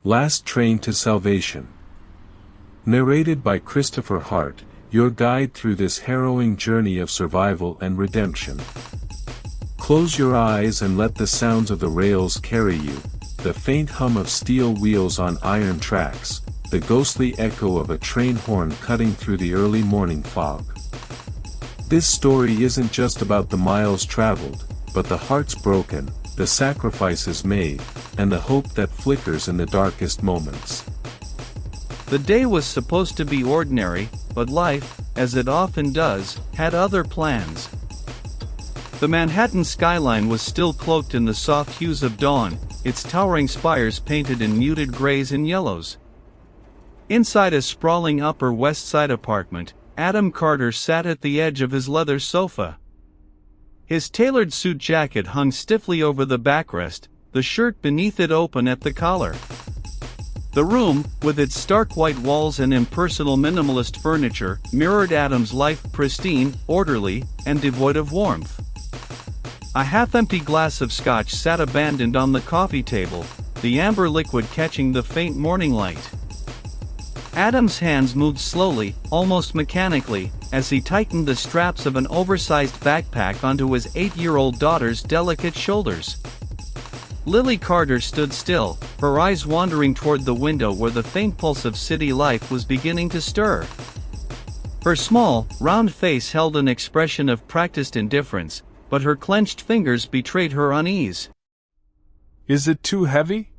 Last Train to Salvation. Narrated by Christopher Hart, your guide through this harrowing journey of survival and redemption. Close your eyes and let the sounds of the rails carry you, the faint hum of steel wheels on iron tracks, the ghostly echo of a train horn cutting through the early morning fog. This story isn't just about the miles traveled, but the hearts broken, the sacrifices made, and the hope that flickers in the darkest moments. The day was supposed to be ordinary, but life, as it often does, had other plans. The Manhattan skyline was still cloaked in the soft hues of dawn, its towering spires painted in muted grays and yellows. Inside a sprawling Upper West Side apartment, Adam Carter sat at the edge of his leather sofa. His tailored suit jacket hung stiffly over the backrest, the shirt beneath it open at the collar. The room, with its stark white walls and impersonal minimalist furniture, mirrored Adam's life, pristine, orderly, and devoid of warmth. A half-empty glass of scotch sat abandoned on the coffee table, the amber liquid catching the faint morning light. Adam's hands moved slowly, almost mechanically, as he tightened the straps of an oversized backpack onto his 8-year-old daughter's delicate shoulders. Lily Carter stood still, her eyes wandering toward the window where the faint pulse of city life was beginning to stir. Her small, round face held an expression of practiced indifference, but her clenched fingers betrayed her unease. "Is it too heavy?"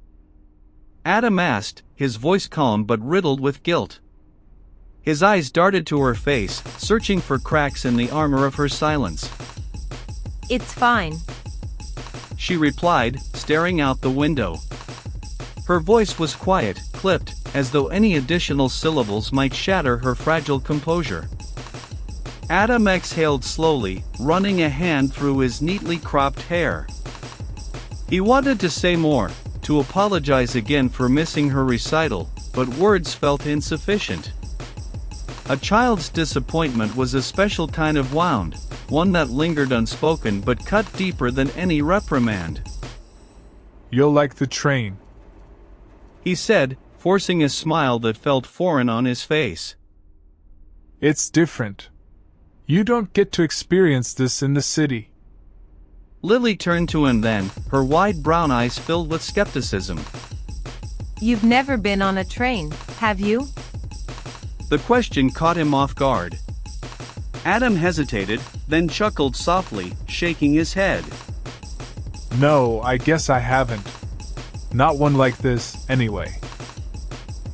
Adam asked, his voice calm but riddled with guilt. His eyes darted to her face, searching for cracks in the armor of her silence. "It's fine," she replied, staring out the window. Her voice was quiet, clipped, as though any additional syllables might shatter her fragile composure. Adam exhaled slowly, running a hand through his neatly cropped hair. He wanted to say more, to apologize again for missing her recital, but words felt insufficient. A child's disappointment was a special kind of wound, one that lingered unspoken but cut deeper than any reprimand. "You'll like the train," he said, forcing a smile that felt foreign on his face. "It's different. You don't get to experience this in the city." Lily turned to him then, her wide brown eyes filled with skepticism. "You've never been on a train, have you?" The question caught him off guard. Adam hesitated, then chuckled softly, shaking his head. "No, I guess I haven't. Not one like this, anyway."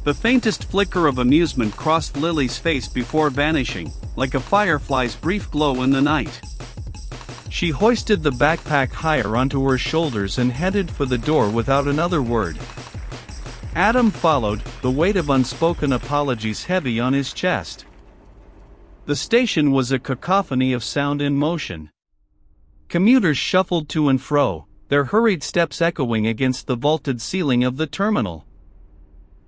The faintest flicker of amusement crossed Lily's face before vanishing, like a firefly's brief glow in the night. She hoisted the backpack higher onto her shoulders and headed for the door without another word. Adam followed, the weight of unspoken apologies heavy on his chest. The station was a cacophony of sound and motion. Commuters shuffled to and fro, their hurried steps echoing against the vaulted ceiling of the terminal.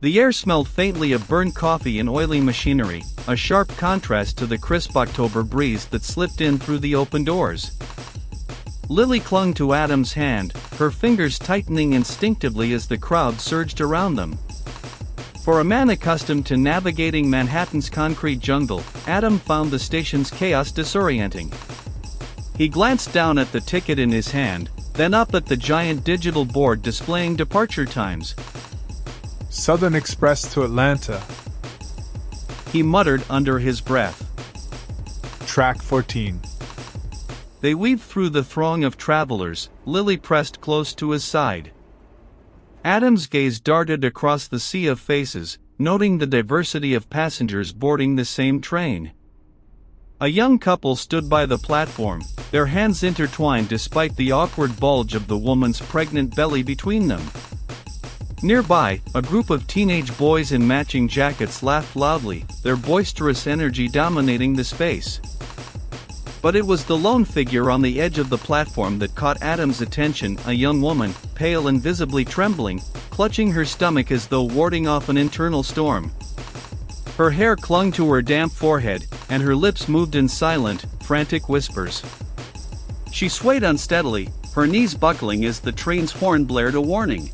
The air smelled faintly of burned coffee and oily machinery, a sharp contrast to the crisp October breeze that slipped in through the open doors. Lily clung to Adam's hand, her fingers tightening instinctively as the crowd surged around them. For a man accustomed to navigating Manhattan's concrete jungle, Adam found the station's chaos disorienting. He glanced down at the ticket in his hand, then up at the giant digital board displaying departure times. "Southern Express to Atlanta," he muttered under his breath. "Track 14. They weaved through the throng of travelers, Lily pressed close to his side. Adam's gaze darted across the sea of faces, noting the diversity of passengers boarding the same train. A young couple stood by the platform, their hands intertwined despite the awkward bulge of the woman's pregnant belly between them. Nearby, a group of teenage boys in matching jackets laughed loudly, their boisterous energy dominating the space. But it was the lone figure on the edge of the platform that caught Adam's attention, a young woman, pale and visibly trembling, clutching her stomach as though warding off an internal storm. Her hair clung to her damp forehead, and her lips moved in silent, frantic whispers. She swayed unsteadily, her knees buckling as the train's horn blared a warning.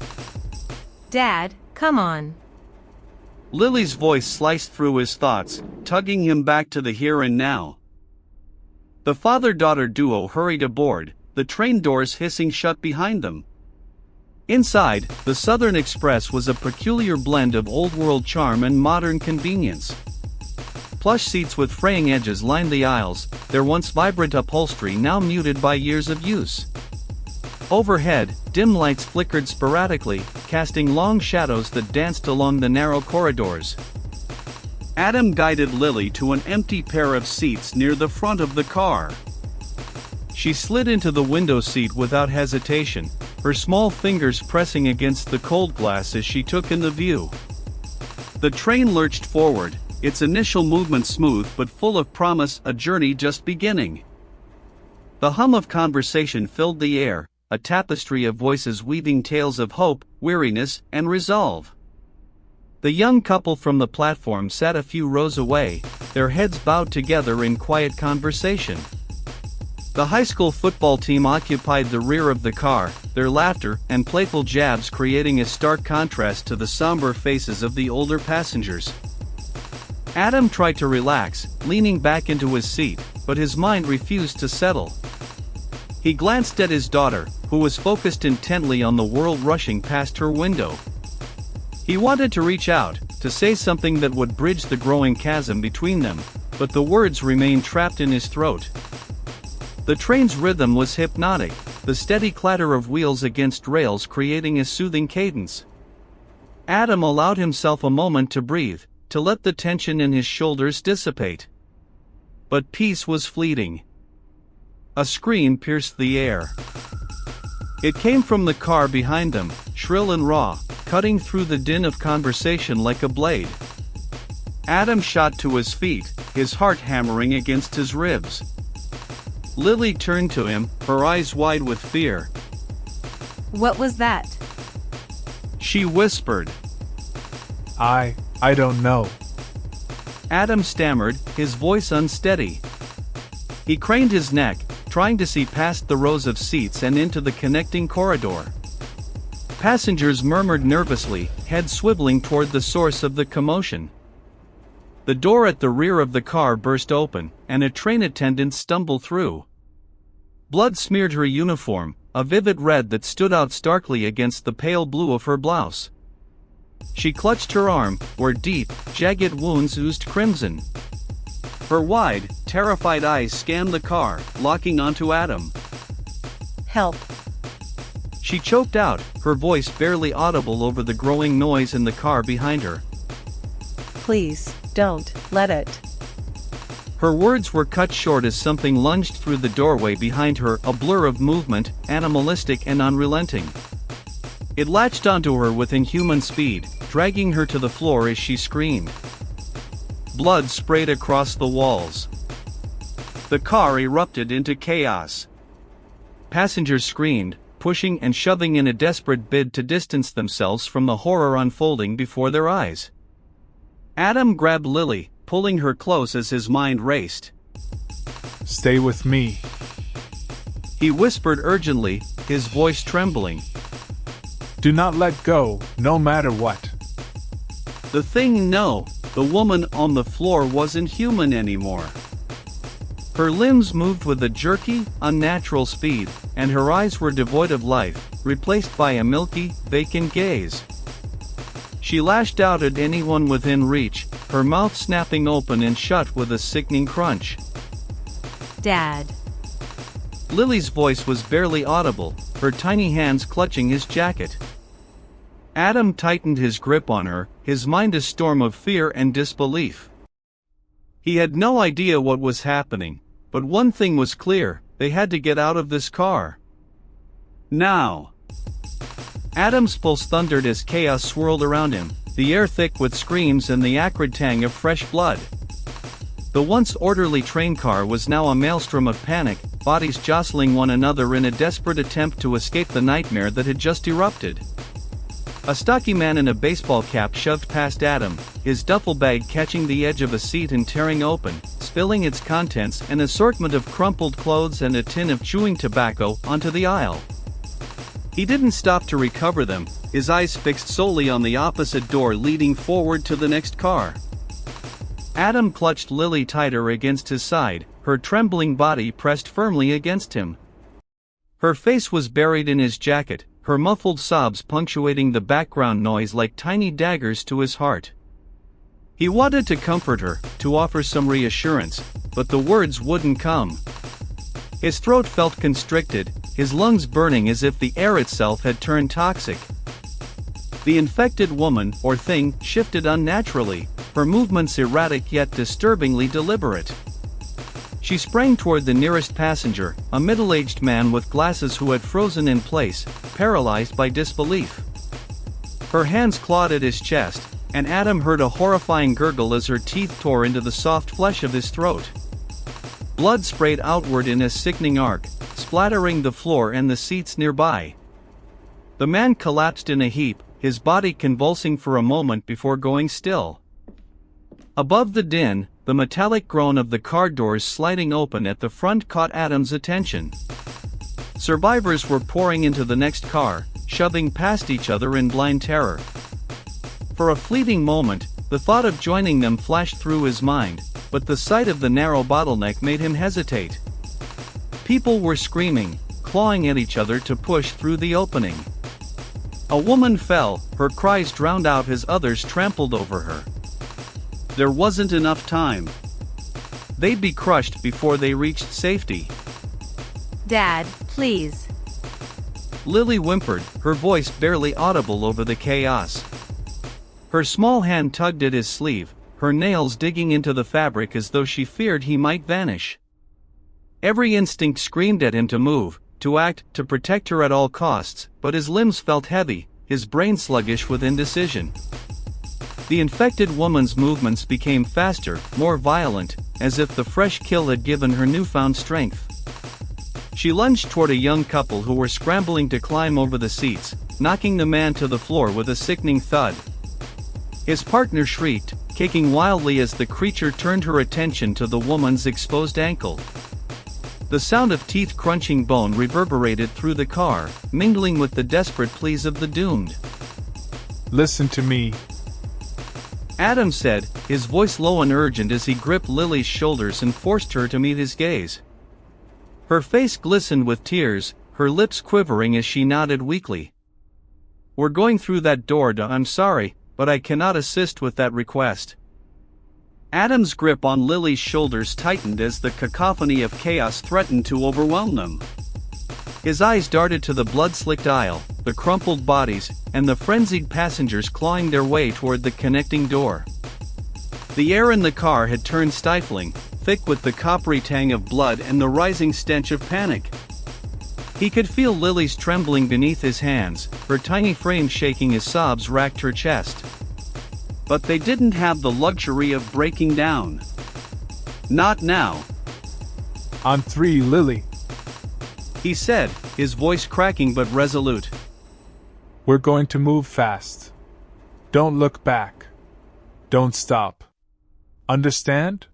"Dad, Come on. Lily's voice sliced through his thoughts, tugging him back to the here and now. The father-daughter duo hurried aboard, the train doors hissing shut behind them. Inside, the Southern Express was a peculiar blend of old-world charm and modern convenience. Plush seats with fraying edges lined the aisles, their once vibrant upholstery now muted by years of use. Overhead, dim lights flickered sporadically, casting long shadows that danced along the narrow corridors. Adam guided Lily to an empty pair of seats near the front of the car. She slid into the window seat without hesitation, her small fingers pressing against the cold glass as she took in the view. The train lurched forward, its initial movement smooth but full of promise, a journey just beginning. The hum of conversation filled the air, a tapestry of voices weaving tales of hope, weariness, and resolve. The young couple from the platform sat a few rows away, their heads bowed together in quiet conversation. The high school football team occupied the rear of the car, their laughter and playful jabs creating a stark contrast to the somber faces of the older passengers. Adam tried to relax, leaning back into his seat, but his mind refused to settle. He glanced at his daughter, who was focused intently on the world rushing past her window. He wanted to reach out, to say something that would bridge the growing chasm between them, but the words remained trapped in his throat. The train's rhythm was hypnotic, the steady clatter of wheels against rails creating a soothing cadence. Adam allowed himself a moment to breathe, to let the tension in his shoulders dissipate. But peace was fleeting. A scream pierced the air. It came from the car behind them, shrill and raw, cutting through the din of conversation like a blade. Adam shot to his feet, his heart hammering against his ribs. Lily turned to him, her eyes wide with fear. What was that? She whispered. I don't know. Adam stammered, his voice unsteady. He craned his neck, trying to see past the rows of seats and into the connecting corridor. Passengers murmured nervously, heads swiveling toward the source of the commotion. The door at the rear of the car burst open, and a train attendant stumbled through. Blood smeared her uniform, a vivid red that stood out starkly against the pale blue of her blouse. She clutched her arm, where deep, jagged wounds oozed crimson. Her wide, terrified eyes scanned the car, locking onto Adam. Help. She choked out, her voice barely audible over the growing noise in the car behind her. Please, don't let it. Her words were cut short as something lunged through the doorway behind her, a blur of movement, animalistic and unrelenting. It latched onto her with inhuman speed, dragging her to the floor as she screamed. Blood sprayed across the walls. The car erupted into chaos. Passengers screamed, pushing and shoving in a desperate bid to distance themselves from the horror unfolding before their eyes. Adam grabbed Lily, pulling her close as his mind raced. Stay with me. He whispered urgently, his voice trembling. Do not let go, no matter what. The thing no, the woman on the floor wasn't human anymore. Her limbs moved with a jerky, unnatural speed, and her eyes were devoid of life, replaced by a milky, vacant gaze. She lashed out at anyone within reach, her mouth snapping open and shut with a sickening crunch. Dad. Lily's voice was barely audible, her tiny hands clutching his jacket. Adam tightened his grip on her, his mind a storm of fear and disbelief. He had no idea what was happening, but one thing was clear, they had to get out of this car. Now. Adam's pulse thundered as chaos swirled around him, the air thick with screams and the acrid tang of fresh blood. The once orderly train car was now a maelstrom of panic, bodies jostling one another in a desperate attempt to escape the nightmare that had just erupted. A stocky man in a baseball cap shoved past Adam, his duffel bag catching the edge of a seat and tearing open, spilling its contents, an assortment of crumpled clothes and a tin of chewing tobacco, onto the aisle. He didn't stop to recover them, his eyes fixed solely on the opposite door leading forward to the next car. Adam clutched Lily tighter against his side, her trembling body pressed firmly against him. Her face was buried in his jacket, her muffled sobs punctuating the background noise like tiny daggers to his heart. He wanted to comfort her, to offer some reassurance, but the words wouldn't come. His throat felt constricted, his lungs burning as if the air itself had turned toxic. The infected woman, or thing, shifted unnaturally, her movements erratic yet disturbingly deliberate. She sprang toward the nearest passenger, a middle-aged man with glasses who had frozen in place, paralyzed by disbelief. Her hands clawed at his chest, and Adam heard a horrifying gurgle as her teeth tore into the soft flesh of his throat. Blood sprayed outward in a sickening arc, splattering the floor and the seats nearby. The man collapsed in a heap, his body convulsing for a moment before going still. Above the din, the metallic groan of the car doors sliding open at the front caught Adam's attention. Survivors were pouring into the next car, shoving past each other in blind terror. For a fleeting moment, the thought of joining them flashed through his mind, but the sight of the narrow bottleneck made him hesitate. People were screaming, clawing at each other to push through the opening. A woman fell, her cries drowned out as others trampled over her. There wasn't enough time. They'd be crushed before they reached safety. Dad, please. Lily whimpered, her voice barely audible over the chaos. Her small hand tugged at his sleeve, her nails digging into the fabric as though she feared he might vanish. Every instinct screamed at him to move, to act, to protect her at all costs, but his limbs felt heavy, his brain sluggish with indecision. The infected woman's movements became faster, more violent, as if the fresh kill had given her newfound strength. She lunged toward a young couple who were scrambling to climb over the seats, knocking the man to the floor with a sickening thud. His partner shrieked, kicking wildly as the creature turned her attention to the woman's exposed ankle. The sound of teeth crunching bone reverberated through the car, mingling with the desperate pleas of the doomed. Listen to me. Adam said, his voice low and urgent as he gripped Lily's shoulders and forced her to meet his gaze. Her face glistened with tears, her lips quivering as she nodded weakly. We're going through that door, I'm sorry, but I cannot assist with that request. Adam's grip on Lily's shoulders tightened as the cacophony of chaos threatened to overwhelm them. His eyes darted to the blood-slicked aisle, the crumpled bodies, and the frenzied passengers clawing their way toward the connecting door. The air in the car had turned stifling, thick with the coppery tang of blood and the rising stench of panic. He could feel Lily's trembling beneath his hands, her tiny frame shaking as sobs racked her chest. But they didn't have the luxury of breaking down. Not now. On 3, Lily. He said, his voice cracking but resolute. We're going to move fast. Don't look back. Don't stop. Understand?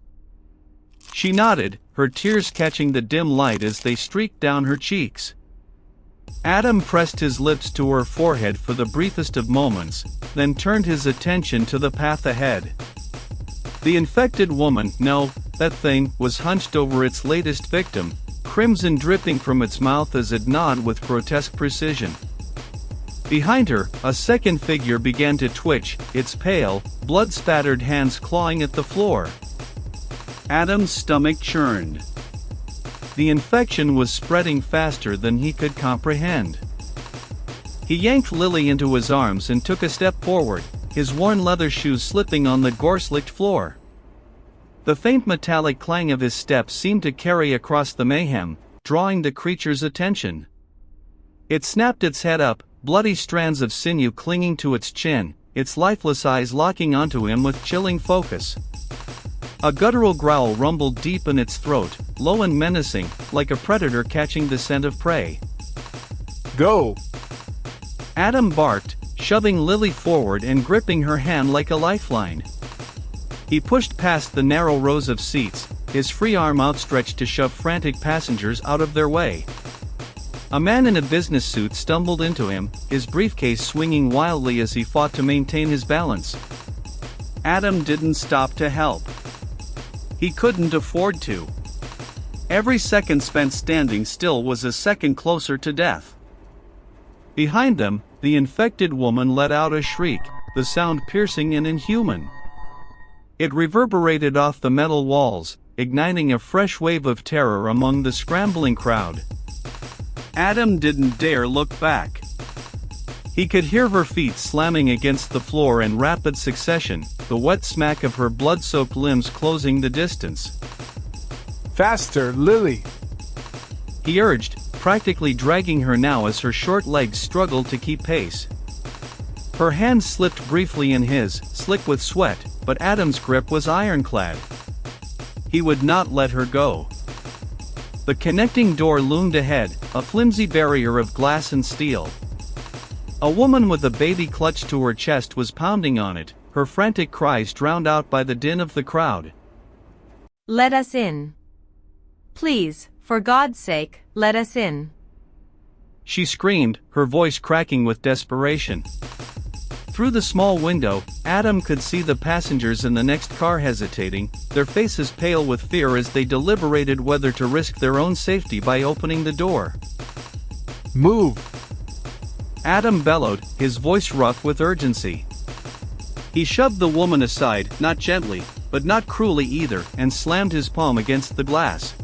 She nodded, her tears catching the dim light as they streaked down her cheeks. Adam pressed his lips to her forehead for the briefest of moments, then turned his attention to the path ahead. The infected woman, no, that thing, was hunched over its latest victim, crimson dripping from its mouth as it gnawed with grotesque precision. Behind her, a second figure began to twitch, its pale, blood-spattered hands clawing at the floor. Adam's stomach churned. The infection was spreading faster than he could comprehend. He yanked Lily into his arms and took a step forward, his worn leather shoes slipping on the gore-slicked floor. The faint metallic clang of his steps seemed to carry across the mayhem, drawing the creature's attention. It snapped its head up, bloody strands of sinew clinging to its chin, its lifeless eyes locking onto him with chilling focus. A guttural growl rumbled deep in its throat, low and menacing, like a predator catching the scent of prey. Go! Adam barked, shoving Lily forward and gripping her hand like a lifeline. He pushed past the narrow rows of seats, his free arm outstretched to shove frantic passengers out of their way. A man in a business suit stumbled into him, his briefcase swinging wildly as he fought to maintain his balance. Adam didn't stop to help. He couldn't afford to. Every second spent standing still was a second closer to death. Behind them, the infected woman let out a shriek, the sound piercing and inhuman. It reverberated off the metal walls, igniting a fresh wave of terror among the scrambling crowd. Adam didn't dare look back. He could hear her feet slamming against the floor in rapid succession, the wet smack of her blood-soaked limbs closing the distance. Faster, Lily! He urged, practically dragging her now as her short legs struggled to keep pace. Her hand slipped briefly in his, slick with sweat, but Adam's grip was ironclad. He would not let her go. The connecting door loomed ahead, a flimsy barrier of glass and steel. A woman with a baby clutched to her chest was pounding on it, her frantic cries drowned out by the din of the crowd. Let us in. Please, for God's sake, let us in. She screamed, her voice cracking with desperation. Through the small window, Adam could see the passengers in the next car hesitating, their faces pale with fear as they deliberated whether to risk their own safety by opening the door. Move! Adam bellowed, his voice rough with urgency. He shoved the woman aside, not gently, but not cruelly either, and slammed his palm against the glass.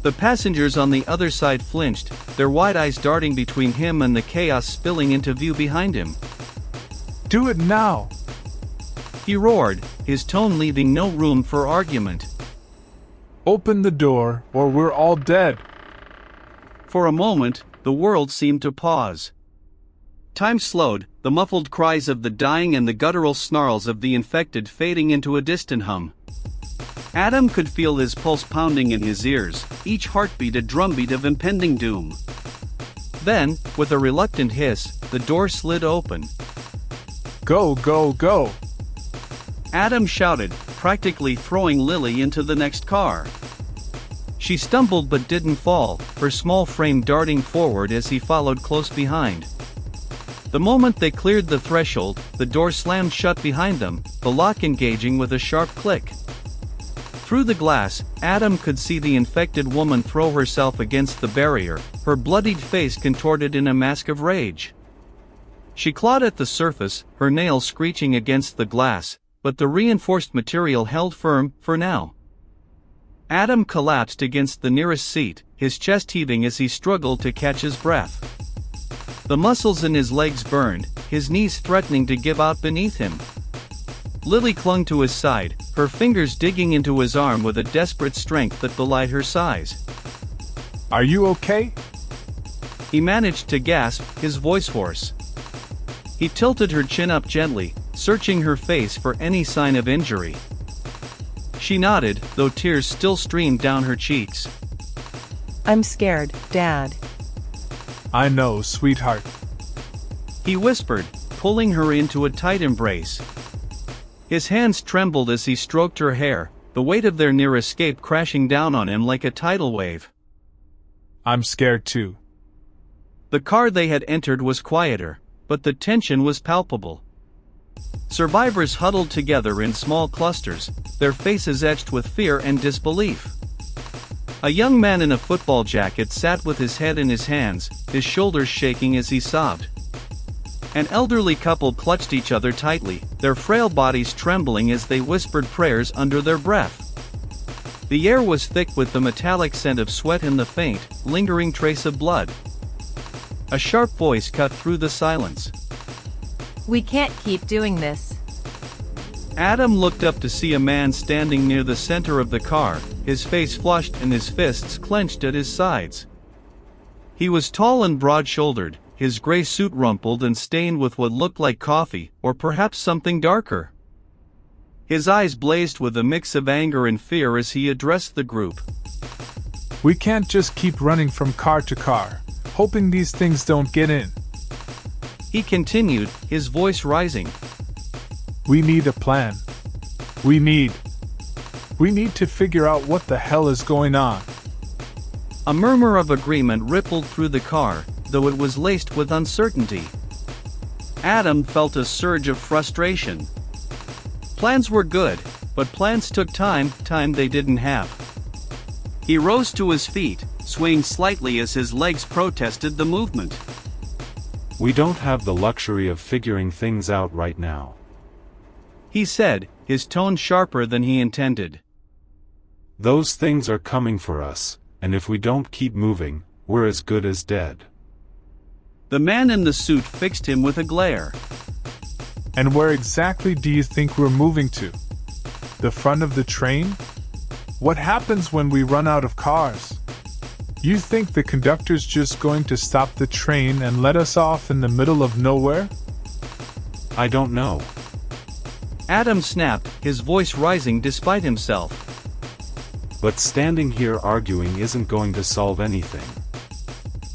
The passengers on the other side flinched, their wide eyes darting between him and the chaos spilling into view behind him. Do it now! He roared, his tone leaving no room for argument. Open the door, or we're all dead. For a moment, the world seemed to pause. Time slowed, the muffled cries of the dying and the guttural snarls of the infected fading into a distant hum. Adam could feel his pulse pounding in his ears, each heartbeat a drumbeat of impending doom. Then, with a reluctant hiss, the door slid open. Go, go, go! Adam shouted, practically throwing Lily into the next car. She stumbled but didn't fall, her small frame darting forward as he followed close behind. The moment they cleared the threshold, the door slammed shut behind them, the lock engaging with a sharp click. Through the glass, Adam could see the infected woman throw herself against the barrier, her bloodied face contorted in a mask of rage. She clawed at the surface, her nails screeching against the glass, but the reinforced material held firm, for now. Adam collapsed against the nearest seat, his chest heaving as he struggled to catch his breath. The muscles in his legs burned, his knees threatening to give out beneath him. Lily clung to his side, her fingers digging into his arm with a desperate strength that belied her size. Are you okay? He managed to gasp, his voice hoarse. He tilted her chin up gently, searching her face for any sign of injury. She nodded, though tears still streamed down her cheeks. I'm scared, Dad. I know, sweetheart. He whispered, pulling her into a tight embrace. His hands trembled as he stroked her hair, the weight of their near escape crashing down on him like a tidal wave. I'm scared too. The car they had entered was quieter, but the tension was palpable. Survivors huddled together in small clusters, their faces etched with fear and disbelief. A young man in a football jacket sat with his head in his hands, his shoulders shaking as he sobbed. An elderly couple clutched each other tightly, their frail bodies trembling as they whispered prayers under their breath. The air was thick with the metallic scent of sweat and the faint, lingering trace of blood. A sharp voice cut through the silence. We can't keep doing this. Adam looked up to see a man standing near the center of the car, his face flushed and his fists clenched at his sides. He was tall and broad-shouldered, his gray suit rumpled and stained with what looked like coffee, or perhaps something darker. His eyes blazed with a mix of anger and fear as he addressed the group. We can't just keep running from car to car, hoping these things don't get in. He continued, his voice rising. We need a plan. We need to figure out what the hell is going on. A murmur of agreement rippled through the car, though it was laced with uncertainty. Adam felt a surge of frustration. Plans were good, but plans took time they didn't have. He rose to his feet, swaying slightly as his legs protested the movement. We don't have the luxury of figuring things out right now, he said, his tone sharper than he intended. Those things are coming for us, and if we don't keep moving, we're as good as dead. The man in the suit fixed him with a glare. And where exactly do you think we're moving to? The front of the train? What happens when we run out of cars? You think the conductor's just going to stop the train and let us off in the middle of nowhere? I don't know. Adam snapped, his voice rising despite himself. But standing here arguing isn't going to solve anything.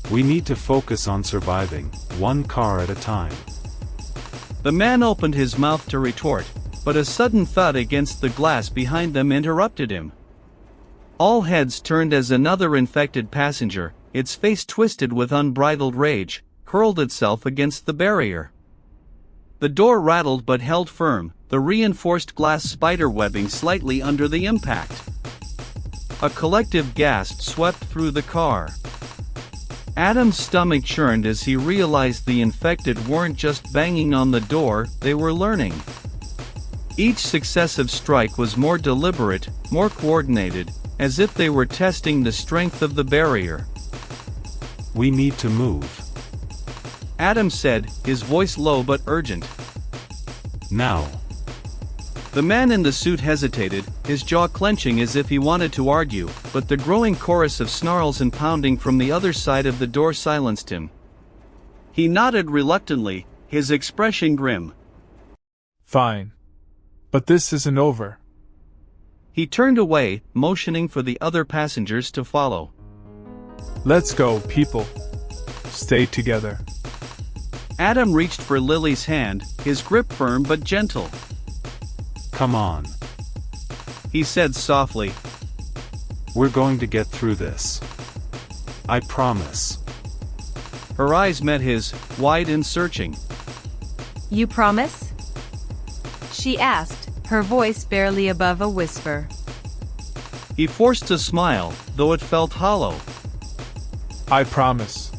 We need to focus on surviving, one car at a time. The man opened his mouth to retort, but a sudden thud against the glass behind them interrupted him. All heads turned as another infected passenger, its face twisted with unbridled rage, hurled itself against the barrier. The door rattled but held firm, the reinforced glass spiderwebbing slightly under the impact. A collective gasp swept through the car. Adam's stomach churned as he realized the infected weren't just banging on the door, they were learning. Each successive strike was more deliberate, more coordinated, as if they were testing the strength of the barrier. We need to move. Adam said, his voice low but urgent. Now. The man in the suit hesitated, his jaw clenching as if he wanted to argue, but the growing chorus of snarls and pounding from the other side of the door silenced him. He nodded reluctantly, his expression grim. Fine. But this isn't over. He turned away, motioning for the other passengers to follow. Let's go, people. Stay together. Adam reached for Lily's hand, his grip firm but gentle. Come on. He said softly. We're going to get through this. I promise. Her eyes met his, wide and searching. You promise? She asked, her voice barely above a whisper. He forced a smile, though it felt hollow. I promise.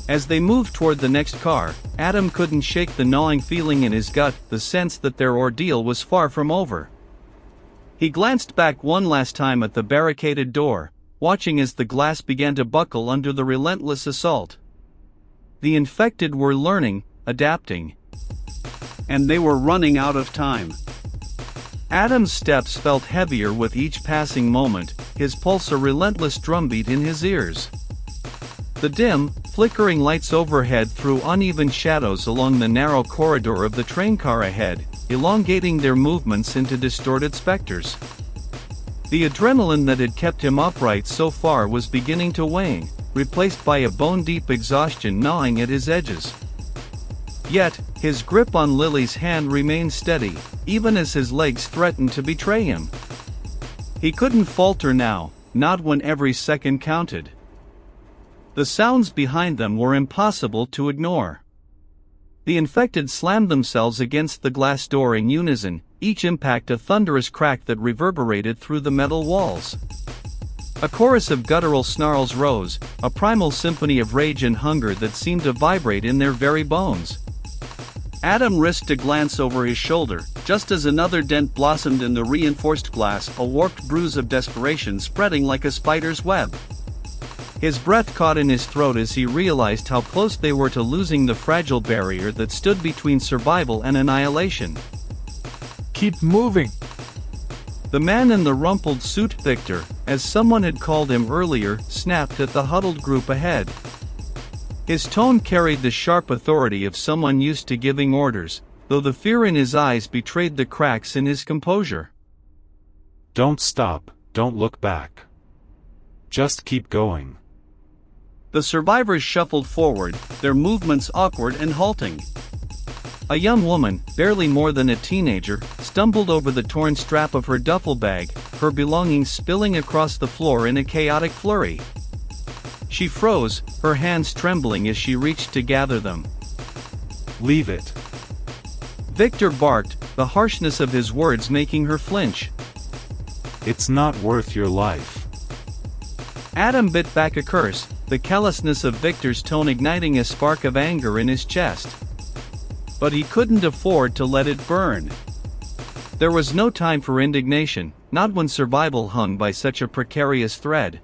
As they moved toward the next car, Adam couldn't shake the gnawing feeling in his gut, the sense that their ordeal was far from over. He glanced back one last time at the barricaded door, watching as the glass began to buckle under the relentless assault. The infected were learning, adapting. And they were running out of time. Adam's steps felt heavier with each passing moment, his pulse a relentless drumbeat in his ears. The dim, flickering lights overhead threw uneven shadows along the narrow corridor of the train car ahead, elongating their movements into distorted specters. The adrenaline that had kept him upright so far was beginning to wane, replaced by a bone-deep exhaustion gnawing at his edges. Yet, his grip on Lily's hand remained steady, even as his legs threatened to betray him. He couldn't falter now, not when every second counted. The sounds behind them were impossible to ignore. The infected slammed themselves against the glass door in unison, each impact a thunderous crack that reverberated through the metal walls. A chorus of guttural snarls rose, a primal symphony of rage and hunger that seemed to vibrate in their very bones. Adam risked a glance over his shoulder, just as another dent blossomed in the reinforced glass, a warped bruise of desperation spreading like a spider's web. His breath caught in his throat as he realized how close they were to losing the fragile barrier that stood between survival and annihilation. Keep moving! The man in the rumpled suit, Victor, as someone had called him earlier, snapped at the huddled group ahead. His tone carried the sharp authority of someone used to giving orders, though the fear in his eyes betrayed the cracks in his composure. Don't stop, don't look back. Just keep going. The survivors shuffled forward, their movements awkward and halting. A young woman, barely more than a teenager, stumbled over the torn strap of her duffel bag, her belongings spilling across the floor in a chaotic flurry. She froze, her hands trembling as she reached to gather them. Leave it. Victor barked, the harshness of his words making her flinch. It's not worth your life. Adam bit back a curse, the callousness of Victor's tone igniting a spark of anger in his chest. But he couldn't afford to let it burn. There was no time for indignation, not when survival hung by such a precarious thread.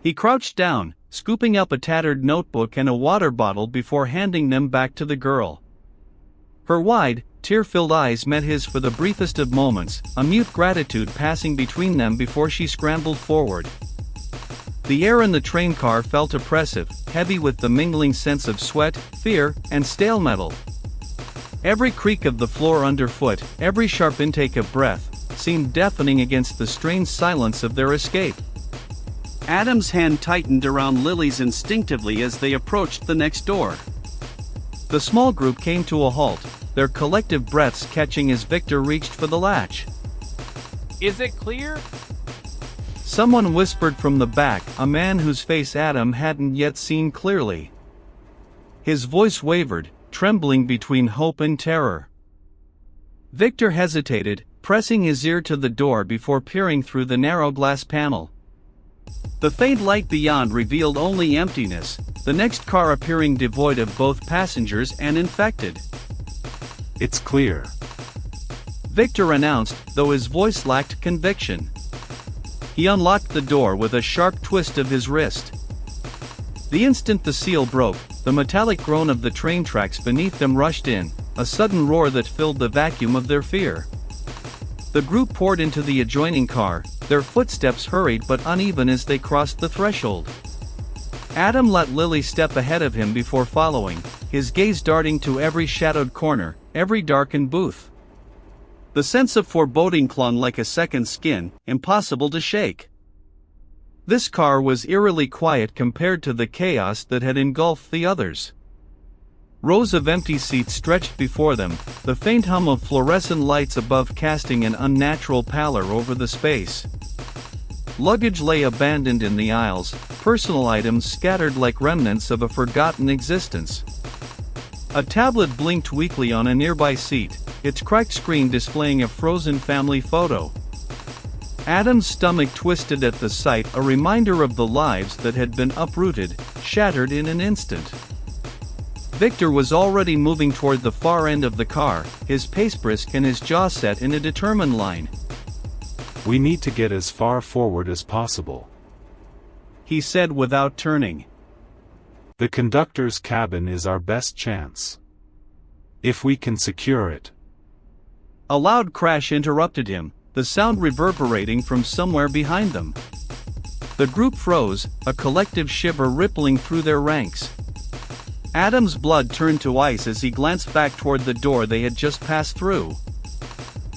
He crouched down, scooping up a tattered notebook and a water bottle before handing them back to the girl. Her wide, tear-filled eyes met his for the briefest of moments, a mute gratitude passing between them before she scrambled forward. The air in the train car felt oppressive, heavy with the mingling sense of sweat, fear, and stale metal. Every creak of the floor underfoot, every sharp intake of breath, seemed deafening against the strange silence of their escape. Adam's hand tightened around Lily's instinctively as they approached the next door. The small group came to a halt, their collective breaths catching as Victor reached for the latch. Is it clear? Someone whispered from the back, a man whose face Adam hadn't yet seen clearly. His voice wavered, trembling between hope and terror. Victor hesitated, pressing his ear to the door before peering through the narrow glass panel. The faint light beyond revealed only emptiness, the next car appearing devoid of both passengers and infected. It's clear. Victor announced, though his voice lacked conviction. He unlocked the door with a sharp twist of his wrist. The instant the seal broke, the metallic groan of the train tracks beneath them rushed in, a sudden roar that filled the vacuum of their fear. The group poured into the adjoining car, their footsteps hurried but uneven as they crossed the threshold. Adam let Lily step ahead of him before following, his gaze darting to every shadowed corner, every darkened booth. The sense of foreboding clung like a second skin, impossible to shake. This car was eerily quiet compared to the chaos that had engulfed the others. Rows of empty seats stretched before them, the faint hum of fluorescent lights above casting an unnatural pallor over the space. Luggage lay abandoned in the aisles, personal items scattered like remnants of a forgotten existence. A tablet blinked weakly on a nearby seat, its cracked screen displaying a frozen family photo. Adam's stomach twisted at the sight, a reminder of the lives that had been uprooted, shattered in an instant. Victor was already moving toward the far end of the car, his pace brisk and his jaw set in a determined line. We need to get as far forward as possible, he said without turning. The conductor's cabin is our best chance. If we can secure it. A loud crash interrupted him, the sound reverberating from somewhere behind them. The group froze, a collective shiver rippling through their ranks. Adam's blood turned to ice as he glanced back toward the door they had just passed through.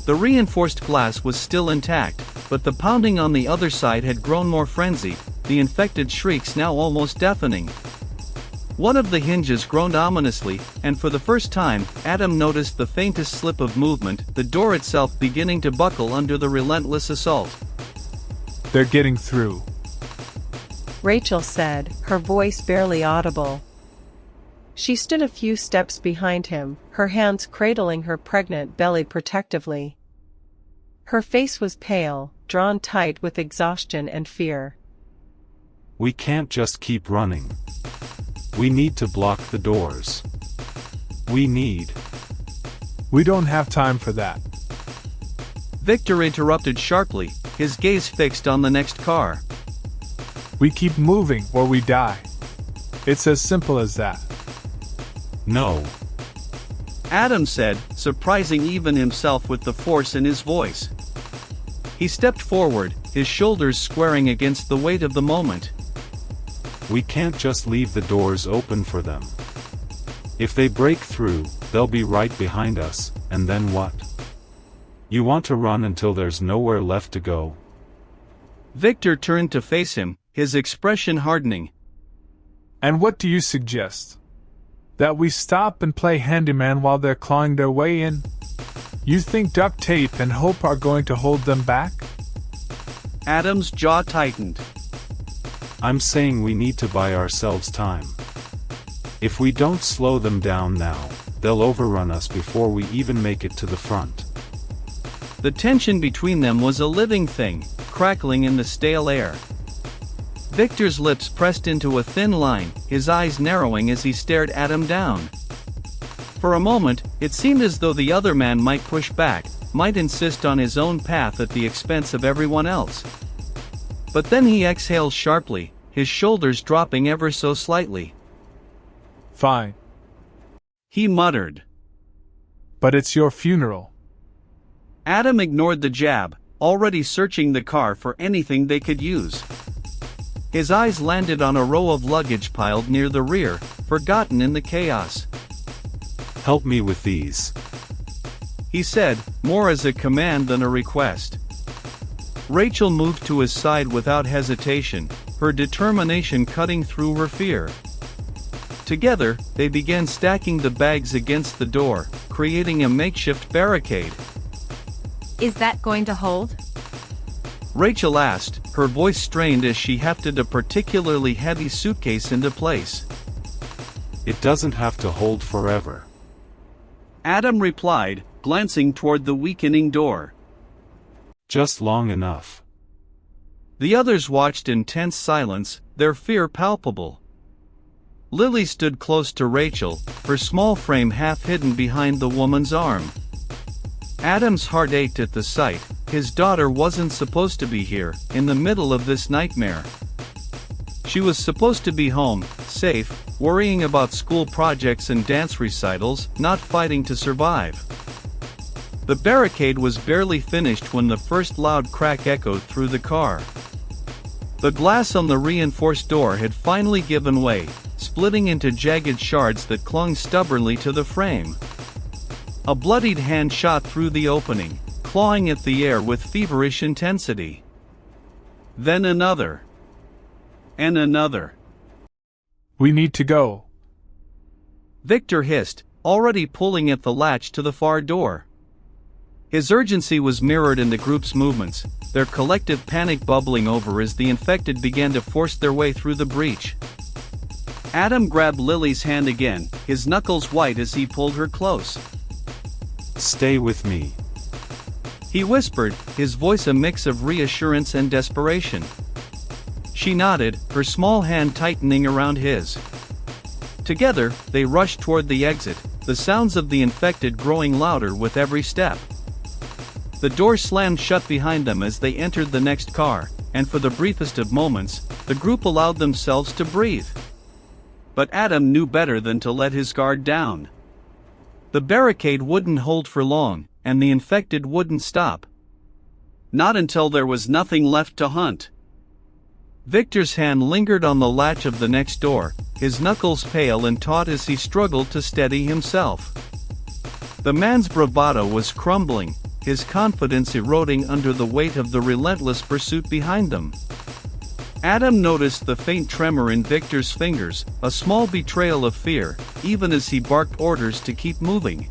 The reinforced glass was still intact, but the pounding on the other side had grown more frenzied, the infected shrieks now almost deafening. One of the hinges groaned ominously, and for the first time, Adam noticed the faintest slip of movement, the door itself beginning to buckle under the relentless assault. They're getting through, Rachel said, her voice barely audible. She stood a few steps behind him, her hands cradling her pregnant belly protectively. Her face was pale, drawn tight with exhaustion and fear. We can't just keep running. We need to block the doors. We don't have time for that. Victor interrupted sharply, his gaze fixed on the next car. We keep moving or we die. It's as simple as that. No. Adam said, surprising even himself with the force in his voice. He stepped forward, his shoulders squaring against the weight of the moment. We can't just leave the doors open for them. If they break through, they'll be right behind us, and then what? You want to run until there's nowhere left to go? Victor turned to face him, his expression hardening. And what do you suggest? That we stop and play handyman while they're clawing their way in? You think duct tape and hope are going to hold them back? Adam's jaw tightened. I'm saying we need to buy ourselves time. If we don't slow them down now, they'll overrun us before we even make it to the front. The tension between them was a living thing, crackling in the stale air. Victor's lips pressed into a thin line, his eyes narrowing as he stared Adam down. For a moment, it seemed as though the other man might push back, might insist on his own path at the expense of everyone else. But then he exhaled sharply, his shoulders dropping ever so slightly. Fine. He muttered. But it's your funeral. Adam ignored the jab, already searching the car for anything they could use. His eyes landed on a row of luggage piled near the rear, forgotten in the chaos. Help me with these, he said, more as a command than a request. Rachel moved to his side without hesitation, her determination cutting through her fear. Together, they began stacking the bags against the door, creating a makeshift barricade. Is that going to hold? Rachel asked, her voice strained as she hefted a particularly heavy suitcase into place. It doesn't have to hold forever, Adam replied, glancing toward the weakening door. just long enough. The others watched in tense silence, their fear palpable. Lily stood close to Rachel, her small frame half hidden behind the woman's arm. Adam's heart ached at the sight. His daughter wasn't supposed to be here, in the middle of this nightmare. She was supposed to be home, safe, worrying about school projects and dance recitals, not fighting to survive. The barricade was barely finished when the first loud crack echoed through the car. The glass on the reinforced door had finally given way, splitting into jagged shards that clung stubbornly to the frame. A bloodied hand shot through the opening, clawing at the air with feverish intensity. Then another. And another. We need to go. Victor hissed, already pulling at the latch to the far door. His urgency was mirrored in the group's movements, their collective panic bubbling over as the infected began to force their way through the breach. Adam grabbed Lily's hand again, his knuckles white as he pulled her close. Stay with me, he whispered, his voice a mix of reassurance and desperation. She nodded, her small hand tightening around his. Together, they rushed toward the exit, the sounds of the infected growing louder with every step. The door slammed shut behind them as they entered the next car, and for the briefest of moments, the group allowed themselves to breathe. But Adam knew better than to let his guard down. The barricade wouldn't hold for long, and the infected wouldn't stop. Not until there was nothing left to hunt. Victor's hand lingered on the latch of the next door, his knuckles pale and taut as he struggled to steady himself. The man's bravado was crumbling, his confidence eroding under the weight of the relentless pursuit behind them. Adam noticed the faint tremor in Victor's fingers, a small betrayal of fear, even as he barked orders to keep moving.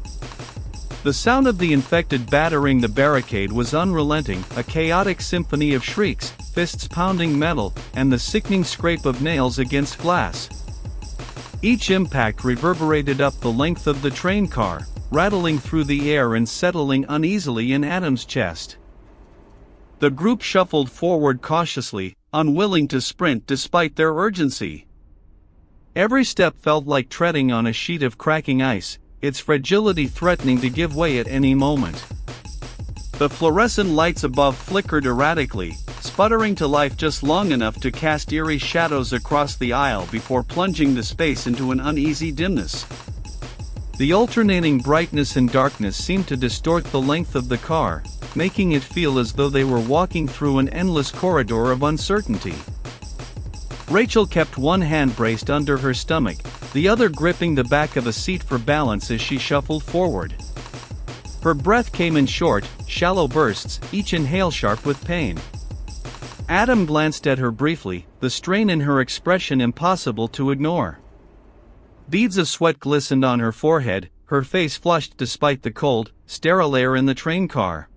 The sound of the infected battering the barricade was unrelenting, a chaotic symphony of shrieks, fists pounding metal, and the sickening scrape of nails against glass. Each impact reverberated up the length of the train car, rattling through the air and settling uneasily in Adam's chest. The group shuffled forward cautiously, unwilling to sprint despite their urgency. Every step felt like treading on a sheet of cracking ice, its fragility threatening to give way at any moment. The fluorescent lights above flickered erratically, sputtering to life just long enough to cast eerie shadows across the aisle before plunging the space into an uneasy dimness. The alternating brightness and darkness seemed to distort the length of the car, making it feel as though they were walking through an endless corridor of uncertainty. Rachel kept one hand braced under her stomach, the other gripping the back of a seat for balance as she shuffled forward. Her breath came in short, shallow bursts, each inhale sharp with pain. Adam glanced at her briefly, the strain in her expression impossible to ignore. Beads of sweat glistened on her forehead, her face flushed despite the cold, sterile air in the train car.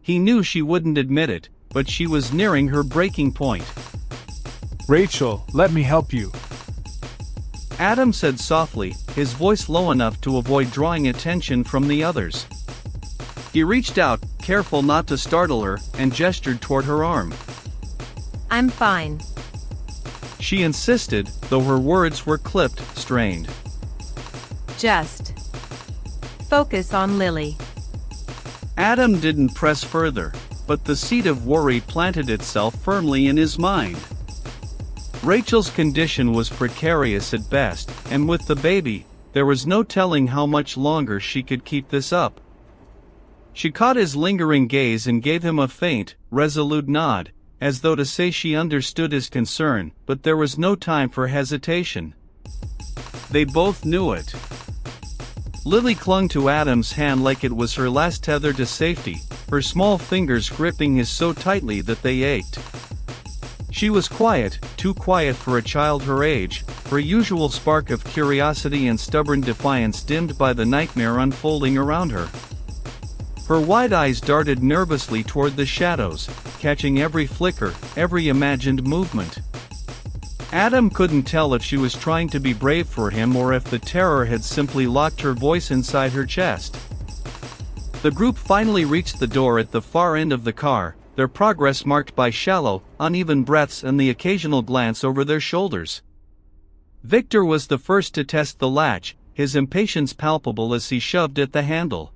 He knew she wouldn't admit it, but she was nearing her breaking point. Rachel, let me help you. Adam said softly, his voice low enough to avoid drawing attention from the others. He reached out, careful not to startle her, and gestured toward her arm. I'm fine. She insisted, though her words were clipped, strained. Just focus on Lily. Adam didn't press further, but the seed of worry planted itself firmly in his mind. Rachel's condition was precarious at best, and with the baby, there was no telling how much longer she could keep this up. She caught his lingering gaze and gave him a faint, resolute nod, as though to say she understood his concern, but there was no time for hesitation. They both knew it. Lily clung to Adam's hand like it was her last tether to safety, her small fingers gripping his so tightly that they ached. She was quiet, too quiet for a child her age, her usual spark of curiosity and stubborn defiance dimmed by the nightmare unfolding around her. Her wide eyes darted nervously toward the shadows, catching every flicker, every imagined movement. Adam couldn't tell if she was trying to be brave for him or if the terror had simply locked her voice inside her chest. The group finally reached the door at the far end of the car, their progress marked by shallow, uneven breaths and the occasional glance over their shoulders. Victor was the first to test the latch, his impatience palpable as he shoved at the handle.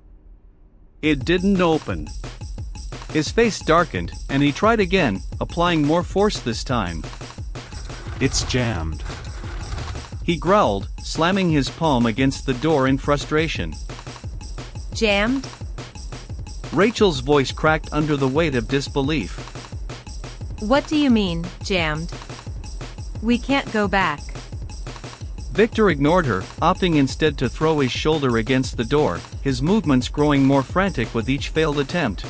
It didn't open. His face darkened, and he tried again, applying more force this time. It's jammed. He growled, slamming his palm against the door in frustration. Jammed? Rachel's voice cracked under the weight of disbelief. What do you mean, jammed? We can't go back. Victor ignored her, opting instead to throw his shoulder against the door, his movements growing more frantic with each failed attempt.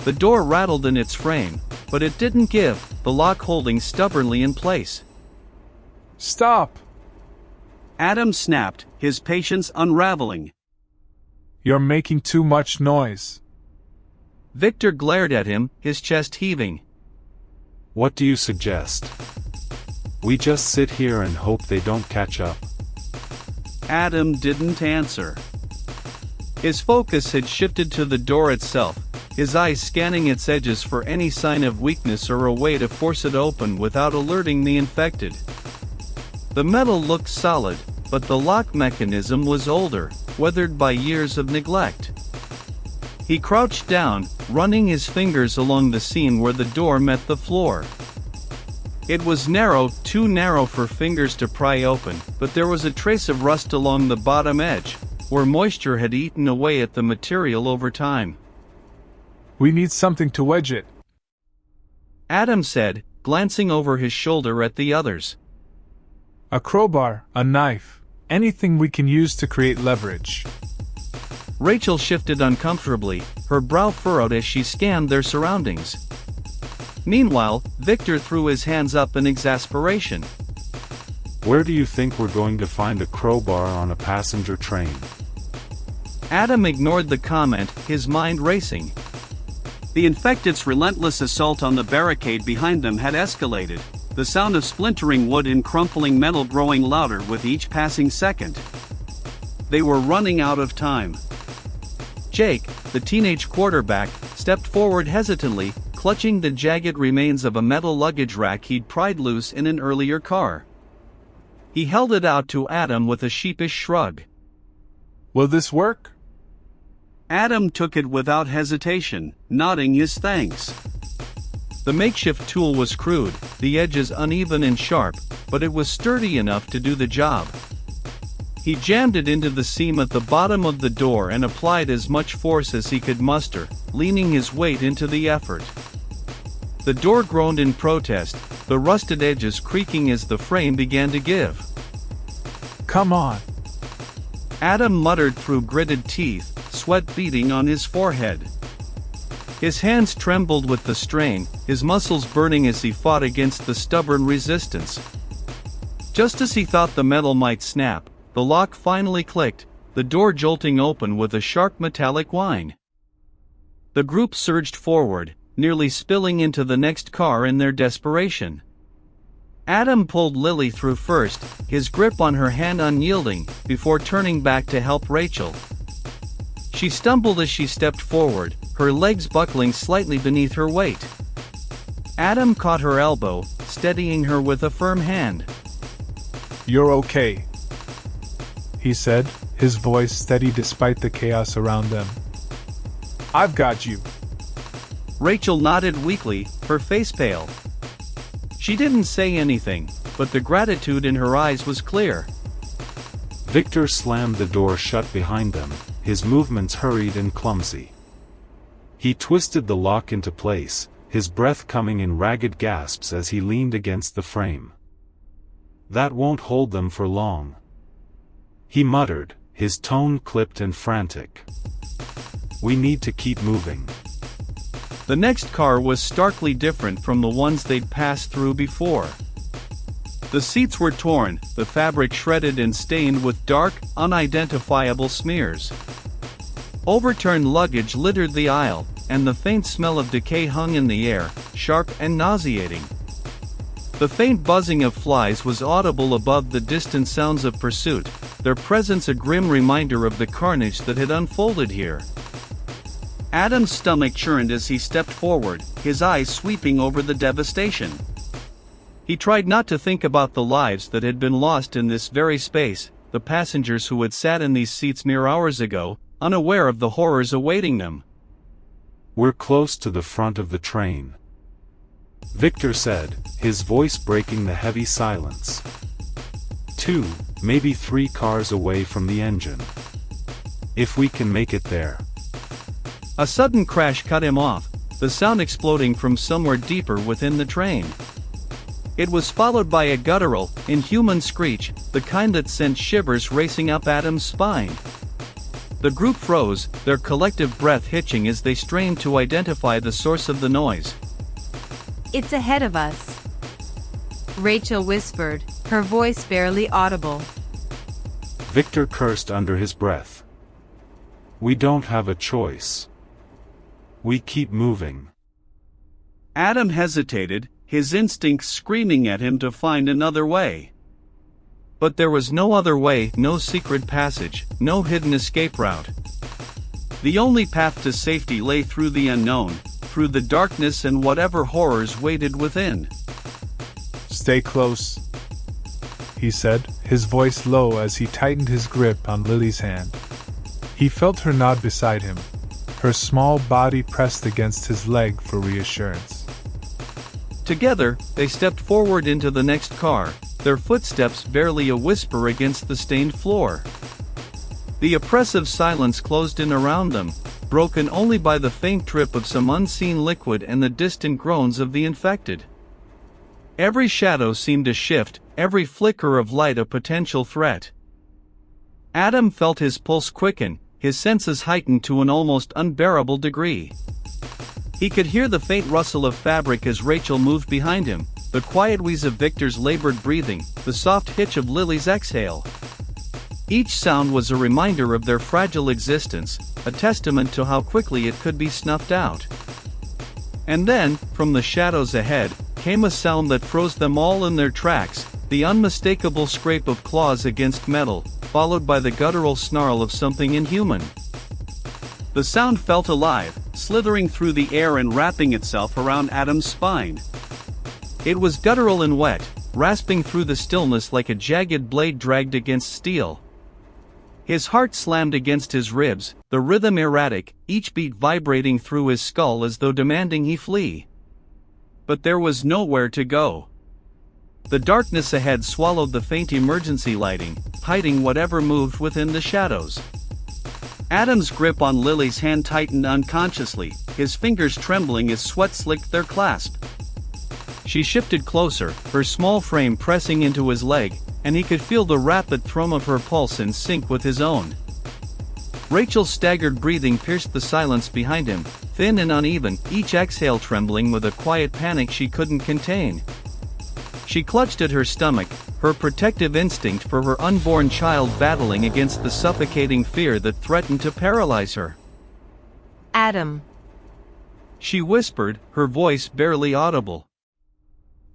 The door rattled in its frame, but it didn't give, the lock holding stubbornly in place. Stop! Adam snapped, his patience unraveling. You're making too much noise. Victor glared at him, his chest heaving. What do you suggest? We just sit here and hope they don't catch up. Adam didn't answer. His focus had shifted to the door itself, his eyes scanning its edges for any sign of weakness or a way to force it open without alerting the infected. The metal looked solid, but the lock mechanism was older, weathered by years of neglect. He crouched down, running his fingers along the seam where the door met the floor. It was narrow, too narrow for fingers to pry open, but there was a trace of rust along the bottom edge, where moisture had eaten away at the material over time. We need something to wedge it. Adam said, glancing over his shoulder at the others. A crowbar, a knife, anything we can use to create leverage. Rachel shifted uncomfortably, her brow furrowed as she scanned their surroundings. Meanwhile, Victor threw his hands up in exasperation. Where do you think we're going to find a crowbar on a passenger train? Adam ignored the comment, his mind racing. The infected's relentless assault on the barricade behind them had escalated, the sound of splintering wood and crumpling metal growing louder with each passing second. They were running out of time. Jake, the teenage quarterback, stepped forward hesitantly, clutching the jagged remains of a metal luggage rack he'd pried loose in an earlier car. He held it out to Adam with a sheepish shrug. Will this work? Adam took it without hesitation, nodding his thanks. The makeshift tool was crude, the edges uneven and sharp, but it was sturdy enough to do the job. He jammed it into the seam at the bottom of the door and applied as much force as he could muster, leaning his weight into the effort. The door groaned in protest, the rusted edges creaking as the frame began to give. Come on. Adam muttered through gritted teeth, sweat beading on his forehead. His hands trembled with the strain, his muscles burning as he fought against the stubborn resistance. Just as he thought the metal might snap, the lock finally clicked, the door jolting open with a sharp metallic whine. The group surged forward, nearly spilling into the next car in their desperation. Adam pulled Lily through first, his grip on her hand unyielding, before turning back to help Rachel. She stumbled as she stepped forward, her legs buckling slightly beneath her weight. Adam caught her elbow, steadying her with a firm hand. "You're okay," he said, his voice steady despite the chaos around them. "I've got you." Rachel nodded weakly, her face pale. She didn't say anything, but the gratitude in her eyes was clear. Victor slammed the door shut behind them, his movements hurried and clumsy. He twisted the lock into place, his breath coming in ragged gasps as he leaned against the frame. "That won't hold them for long," he muttered, his tone clipped and frantic. "We need to keep moving." The next car was starkly different from the ones they'd passed through before. The seats were torn, the fabric shredded and stained with dark, unidentifiable smears. Overturned luggage littered the aisle, and the faint smell of decay hung in the air, sharp and nauseating. The faint buzzing of flies was audible above the distant sounds of pursuit, their presence a grim reminder of the carnage that had unfolded here. Adam's stomach churned as he stepped forward, his eyes sweeping over the devastation. He tried not to think about the lives that had been lost in this very space, the passengers who had sat in these seats mere hours ago, unaware of the horrors awaiting them. "We're close to the front of the train," Victor said, his voice breaking the heavy silence. 2, maybe 3 cars away from the engine. If we can make it there. A sudden crash cut him off, the sound exploding from somewhere deeper within the train. It was followed by a guttural, inhuman screech, the kind that sent shivers racing up Adam's spine. The group froze, their collective breath hitching as they strained to identify the source of the noise. It's ahead of us, Rachel whispered, her voice barely audible. Victor cursed under his breath. "We don't have a choice. We keep moving." Adam hesitated, his instincts screaming at him to find another way. But there was no other way, no secret passage, no hidden escape route. The only path to safety lay through the unknown, through the darkness and whatever horrors waited within. "Stay close," he said, his voice low as he tightened his grip on Lily's hand. He felt her nod beside him, her small body pressed against his leg for reassurance. Together, they stepped forward into the next car, their footsteps barely a whisper against the stained floor. The oppressive silence closed in around them, broken only by the faint drip of some unseen liquid and the distant groans of the infected. Every shadow seemed to shift, every flicker of light a potential threat. Adam felt his pulse quicken, his senses heightened to an almost unbearable degree. He could hear the faint rustle of fabric as Rachel moved behind him, the quiet wheeze of Victor's labored breathing, the soft hitch of Lily's exhale. Each sound was a reminder of their fragile existence, a testament to how quickly it could be snuffed out. And then, from the shadows ahead, came a sound that froze them all in their tracks, the unmistakable scrape of claws against metal, followed by the guttural snarl of something inhuman. The sound felt alive, slithering through the air and wrapping itself around Adam's spine. It was guttural and wet, rasping through the stillness like a jagged blade dragged against steel. His heart slammed against his ribs, the rhythm erratic, each beat vibrating through his skull as though demanding he flee. But there was nowhere to go. The darkness ahead swallowed the faint emergency lighting, hiding whatever moved within the shadows. Adam's grip on Lily's hand tightened unconsciously, his fingers trembling as sweat slicked their clasp. She shifted closer, her small frame pressing into his leg, and he could feel the rapid thrum of her pulse in sync with his own. Rachel's staggered breathing pierced the silence behind him, thin and uneven, each exhale trembling with a quiet panic she couldn't contain. She clutched at her stomach, her protective instinct for her unborn child battling against the suffocating fear that threatened to paralyze her. Adam, She whispered, her voice barely audible.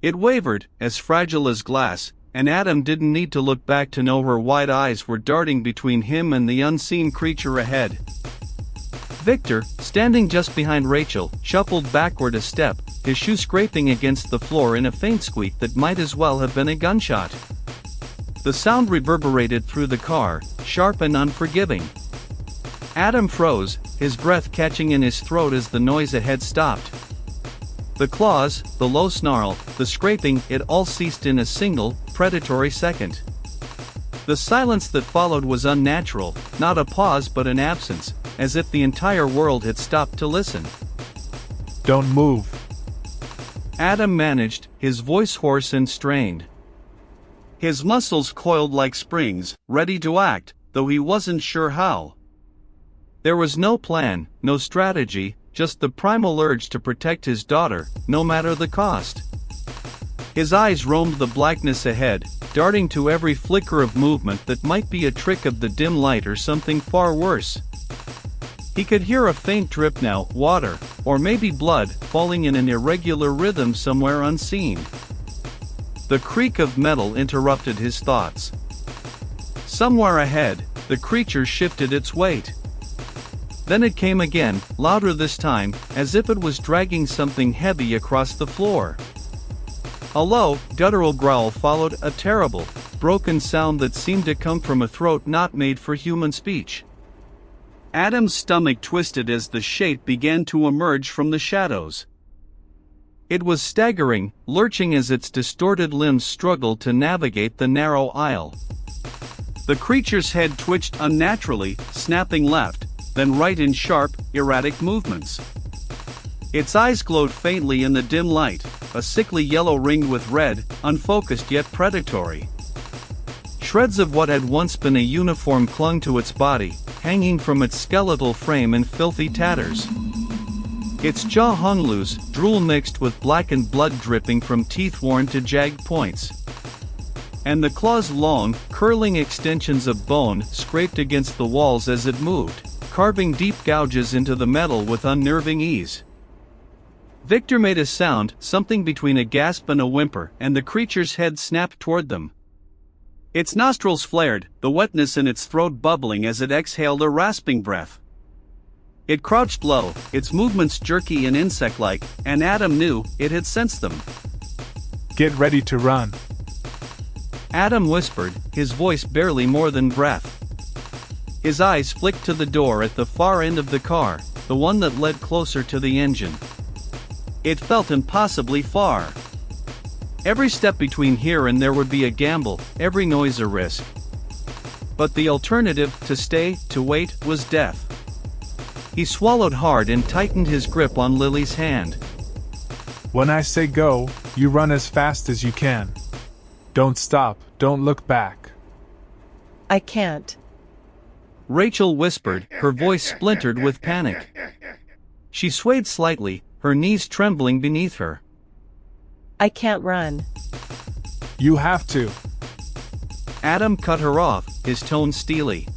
It wavered, as fragile as glass, and Adam didn't need to look back to know her wide eyes were darting between him and the unseen creature ahead. Victor, standing just behind Rachel, shuffled backward a step, his shoe scraping against the floor in a faint squeak that might as well have been a gunshot. The sound reverberated through the car, sharp and unforgiving. Adam froze, his breath catching in his throat as the noise ahead stopped. The claws, the low snarl, the scraping, it all ceased in a single, predatory second. The silence that followed was unnatural, not a pause but an absence, as if the entire world had stopped to listen. Don't move. Adam managed, his voice hoarse and strained. His muscles coiled like springs, ready to act, though he wasn't sure how. There was no plan, no strategy, just the primal urge to protect his daughter, no matter the cost. His eyes roamed the blackness ahead, darting to every flicker of movement that might be a trick of the dim light or something far worse. He could hear a faint drip now, water, or maybe blood, falling in an irregular rhythm somewhere unseen. The creak of metal interrupted his thoughts. Somewhere ahead, the creature shifted its weight. Then it came again, louder this time, as if it was dragging something heavy across the floor. A low, guttural growl followed, a terrible, broken sound that seemed to come from a throat not made for human speech. Adam's stomach twisted as the shape began to emerge from the shadows. It was staggering, lurching as its distorted limbs struggled to navigate the narrow aisle. The creature's head twitched unnaturally, snapping left, then right in sharp, erratic movements. Its eyes glowed faintly in the dim light, a sickly yellow ringed with red, unfocused yet predatory. Shreds of what had once been a uniform clung to its body, hanging from its skeletal frame in filthy tatters. Its jaw hung loose, drool mixed with blackened blood dripping from teeth worn to jagged points. And the claws' long, curling extensions of bone scraped against the walls as it moved, carving deep gouges into the metal with unnerving ease. Victor made a sound, something between a gasp and a whimper, and the creature's head snapped toward them. Its nostrils flared, the wetness in its throat bubbling as it exhaled a rasping breath. It crouched low, its movements jerky and insect-like, and Adam knew it had sensed them. Get ready to run. Adam whispered, his voice barely more than breath. His eyes flicked to the door at the far end of the car, the one that led closer to the engine. It felt impossibly far. Every step between here and there would be a gamble, every noise a risk. But the alternative, to stay, to wait, was death. He swallowed hard and tightened his grip on Lily's hand. When I say go, you run as fast as you can. Don't stop, don't look back. I can't. Rachel whispered, her voice splintered with panic. She swayed slightly, her knees trembling beneath her. I can't run. You have to. Adam cut her off, his tone steely.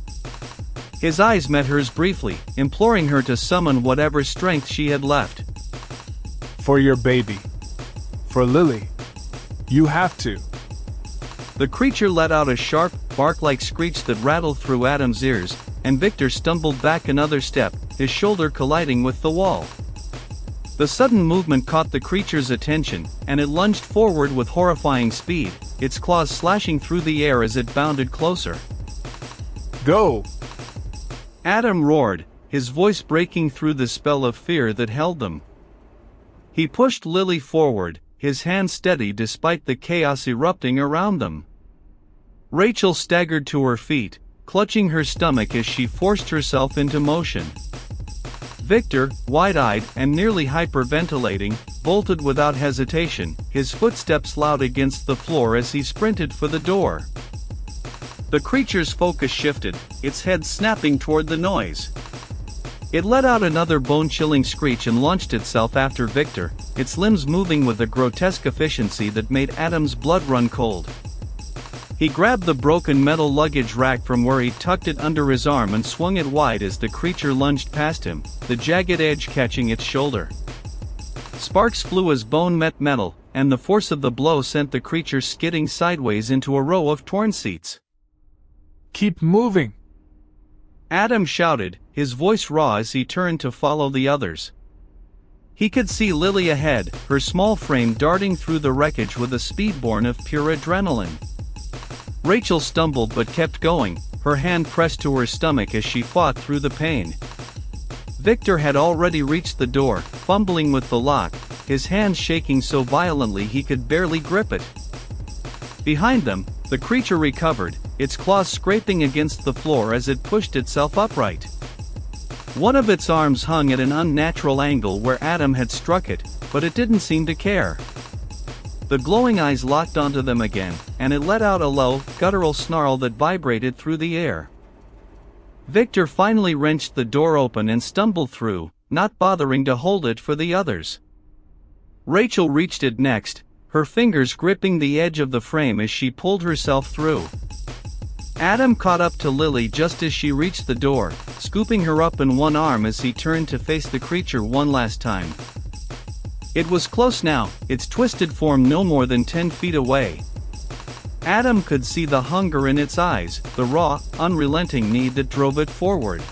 His eyes met hers briefly, imploring her to summon whatever strength she had left. For your baby. For Lily. You have to. The creature let out a sharp, bark-like screech that rattled through Adam's ears, and Victor stumbled back another step, his shoulder colliding with the wall. The sudden movement caught the creature's attention, and it lunged forward with horrifying speed, its claws slashing through the air as it bounded closer. Go! Adam roared, his voice breaking through the spell of fear that held them. He pushed Lily forward, his hand steady despite the chaos erupting around them. Rachel staggered to her feet, clutching her stomach as she forced herself into motion. Victor, wide-eyed and nearly hyperventilating, bolted without hesitation, his footsteps loud against the floor as he sprinted for the door. The creature's focus shifted, its head snapping toward the noise. It let out another bone-chilling screech and launched itself after Victor, its limbs moving with a grotesque efficiency that made Adam's blood run cold. He grabbed the broken metal luggage rack from where he tucked it under his arm and swung it wide as the creature lunged past him, the jagged edge catching its shoulder. Sparks flew as bone met metal, and the force of the blow sent the creature skidding sideways into a row of torn seats. Keep moving! Adam shouted, his voice raw as he turned to follow the others. He could see Lily ahead, her small frame darting through the wreckage with a speed born of pure adrenaline. Rachel stumbled but kept going, her hand pressed to her stomach as she fought through the pain. Victor had already reached the door, fumbling with the lock, his hands shaking so violently he could barely grip it. Behind them, the creature recovered, its claws scraping against the floor as it pushed itself upright. One of its arms hung at an unnatural angle where Adam had struck it, but it didn't seem to care. The glowing eyes locked onto them again, and it let out a low, guttural snarl that vibrated through the air. Victor finally wrenched the door open and stumbled through, not bothering to hold it for the others. Rachel reached it next, her fingers gripping the edge of the frame as she pulled herself through. Adam caught up to Lily just as she reached the door, scooping her up in one arm as he turned to face the creature one last time. It was close now, its twisted form no more than 10 feet away. Adam could see the hunger in its eyes, the raw, unrelenting need that drove it forward.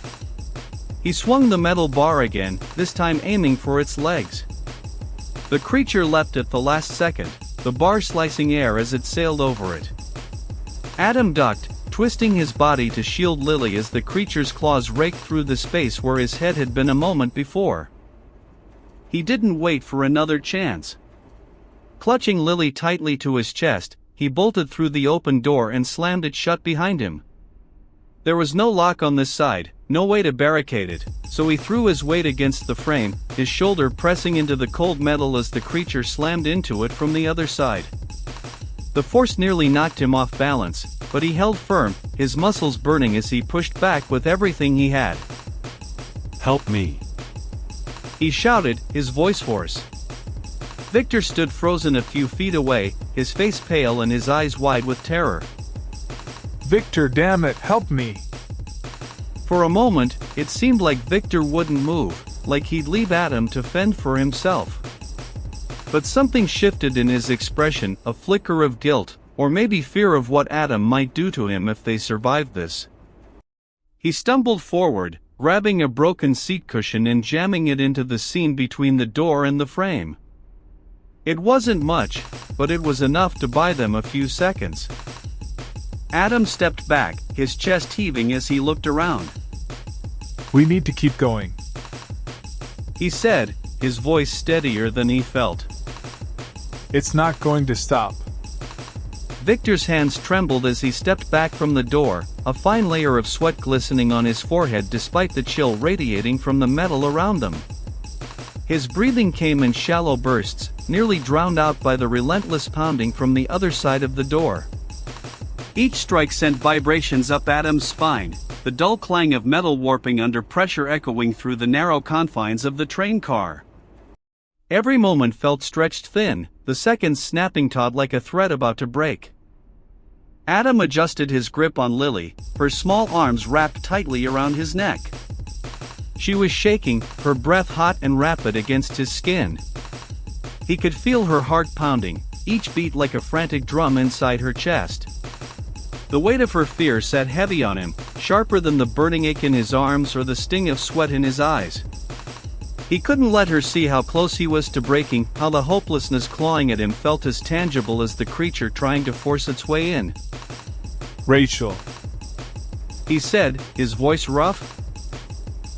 He swung the metal bar again, this time aiming for its legs. The creature leapt at the last second, the bar slicing air as it sailed over it. Adam ducked, twisting his body to shield Lily as the creature's claws raked through the space where his head had been a moment before. He didn't wait for another chance. Clutching Lily tightly to his chest, he bolted through the open door and slammed it shut behind him. There was no lock on this side, no way to barricade it, so he threw his weight against the frame, his shoulder pressing into the cold metal as the creature slammed into it from the other side. The force nearly knocked him off balance, but he held firm, his muscles burning as he pushed back with everything he had. Help me! He shouted, his voice hoarse. Victor stood frozen a few feet away, his face pale and his eyes wide with terror. Victor, damn it, help me! For a moment, it seemed like Victor wouldn't move, like he'd leave Adam to fend for himself. But something shifted in his expression, a flicker of guilt, or maybe fear of what Adam might do to him if they survived this. He stumbled forward, grabbing a broken seat cushion and jamming it into the seam between the door and the frame. It wasn't much, but it was enough to buy them a few seconds. Adam stepped back, his chest heaving as he looked around. We need to keep going, he said, his voice steadier than he felt. It's not going to stop. Victor's hands trembled as he stepped back from the door, a fine layer of sweat glistening on his forehead despite the chill radiating from the metal around them. His breathing came in shallow bursts, nearly drowned out by the relentless pounding from the other side of the door. Each strike sent vibrations up Adam's spine, the dull clang of metal warping under pressure echoing through the narrow confines of the train car. Every moment felt stretched thin, the seconds snapping taut like a thread about to break. Adam adjusted his grip on Lily, her small arms wrapped tightly around his neck. She was shaking, her breath hot and rapid against his skin. He could feel her heart pounding, each beat like a frantic drum inside her chest. The weight of her fear sat heavy on him, sharper than the burning ache in his arms or the sting of sweat in his eyes. He couldn't let her see how close he was to breaking, how the hopelessness clawing at him felt as tangible as the creature trying to force its way in. Rachel, he said, his voice rough.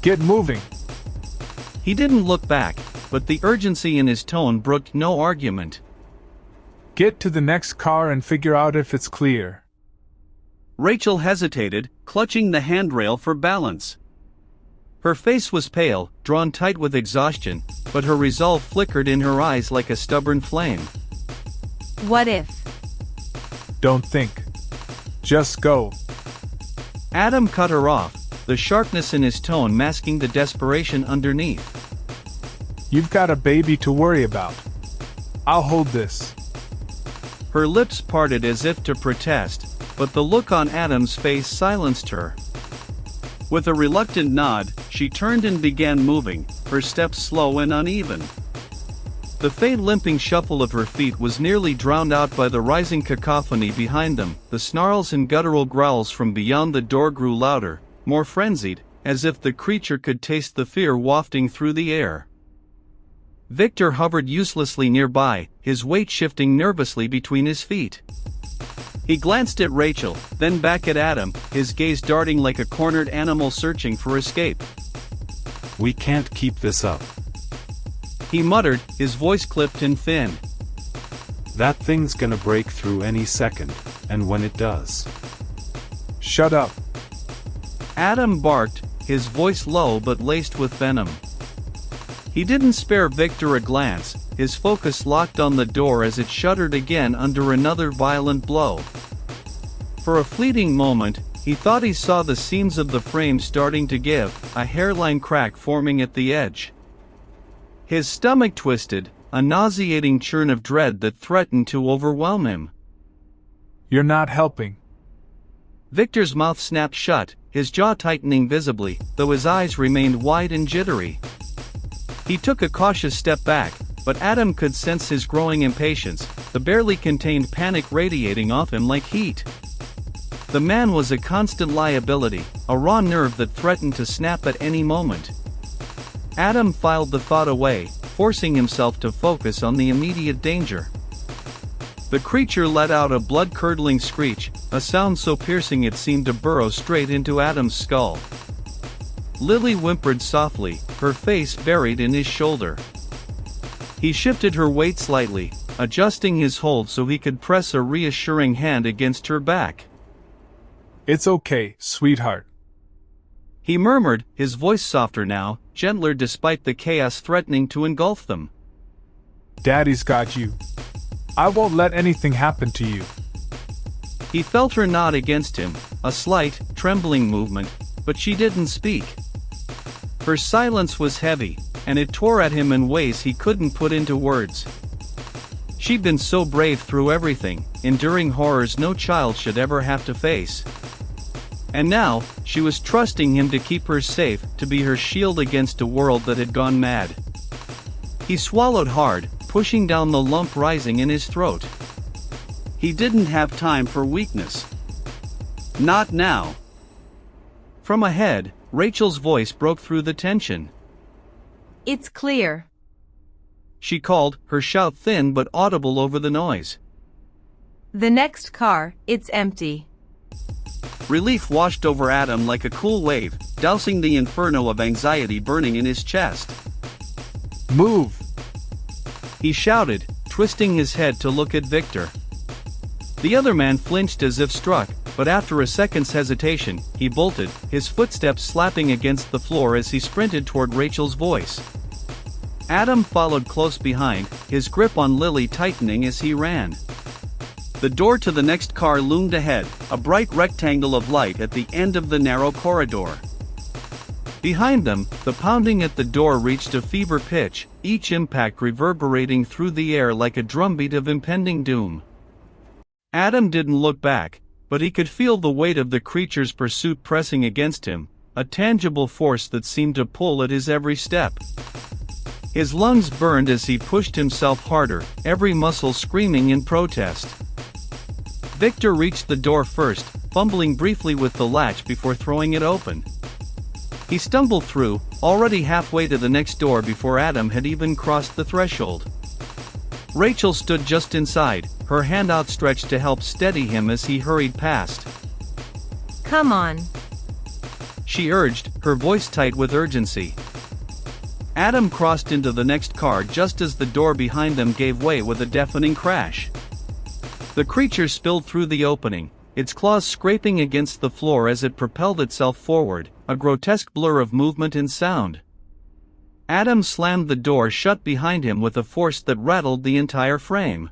Get moving! He didn't look back, but the urgency in his tone brooked no argument. Get to the next car and figure out if it's clear. Rachel hesitated, clutching the handrail for balance. Her face was pale, drawn tight with exhaustion, but her resolve flickered in her eyes like a stubborn flame. What if? Don't think. Just go. Adam cut her off, the sharpness in his tone masking the desperation underneath. You've got a baby to worry about. I'll hold this. Her lips parted as if to protest, but the look on Adam's face silenced her. With a reluctant nod, she turned and began moving, her steps slow and uneven. The faint limping shuffle of her feet was nearly drowned out by the rising cacophony behind them. The snarls and guttural growls from beyond the door grew louder, more frenzied, as if the creature could taste the fear wafting through the air. Victor hovered uselessly nearby, his weight shifting nervously between his feet. He glanced at Rachel, then back at Adam, his gaze darting like a cornered animal searching for escape. We can't keep this up. He muttered, his voice clipped and thin. That thing's gonna break through any second, and when it does... Shut up. Adam barked, his voice low but laced with venom. He didn't spare Victor a glance, his focus locked on the door as it shuddered again under another violent blow. For a fleeting moment, he thought he saw the seams of the frame starting to give, a hairline crack forming at the edge. His stomach twisted, a nauseating churn of dread that threatened to overwhelm him. You're not helping. Victor's mouth snapped shut, his jaw tightening visibly, though his eyes remained wide and jittery. He took a cautious step back, but Adam could sense his growing impatience, the barely contained panic radiating off him like heat. The man was a constant liability, a raw nerve that threatened to snap at any moment. Adam filed the thought away, forcing himself to focus on the immediate danger. The creature let out a blood-curdling screech, a sound so piercing it seemed to burrow straight into Adam's skull. Lily whimpered softly, her face buried in his shoulder. He shifted her weight slightly, adjusting his hold so he could press a reassuring hand against her back. It's okay, sweetheart. He murmured, his voice softer now, gentler despite the chaos threatening to engulf them. Daddy's got you. I won't let anything happen to you. He felt her nod against him, a slight, trembling movement, but she didn't speak. Her silence was heavy, and it tore at him in ways he couldn't put into words. She'd been so brave through everything, enduring horrors no child should ever have to face. And now, she was trusting him to keep her safe, to be her shield against a world that had gone mad. He swallowed hard, pushing down the lump rising in his throat. He didn't have time for weakness. Not now. From ahead, Rachel's voice broke through the tension. It's clear. She called, her shout thin but audible over the noise. The next car, it's empty. Relief washed over Adam like a cool wave, dousing the inferno of anxiety burning in his chest. Move! He shouted, twisting his head to look at Victor. The other man flinched as if struck, but after a second's hesitation, he bolted, his footsteps slapping against the floor as he sprinted toward Rachel's voice. Adam followed close behind, his grip on Lily tightening as he ran. The door to the next car loomed ahead, a bright rectangle of light at the end of the narrow corridor. Behind them, the pounding at the door reached a fever pitch, each impact reverberating through the air like a drumbeat of impending doom. Adam didn't look back, but he could feel the weight of the creature's pursuit pressing against him, a tangible force that seemed to pull at his every step. His lungs burned as he pushed himself harder, every muscle screaming in protest. Victor reached the door first, fumbling briefly with the latch before throwing it open. He stumbled through, already halfway to the next door before Adam had even crossed the threshold. Rachel stood just inside, her hand outstretched to help steady him as he hurried past. Come on. She urged, her voice tight with urgency. Adam crossed into the next car just as the door behind them gave way with a deafening crash. The creature spilled through the opening, its claws scraping against the floor as it propelled itself forward, a grotesque blur of movement and sound. Adam slammed the door shut behind him with a force that rattled the entire frame.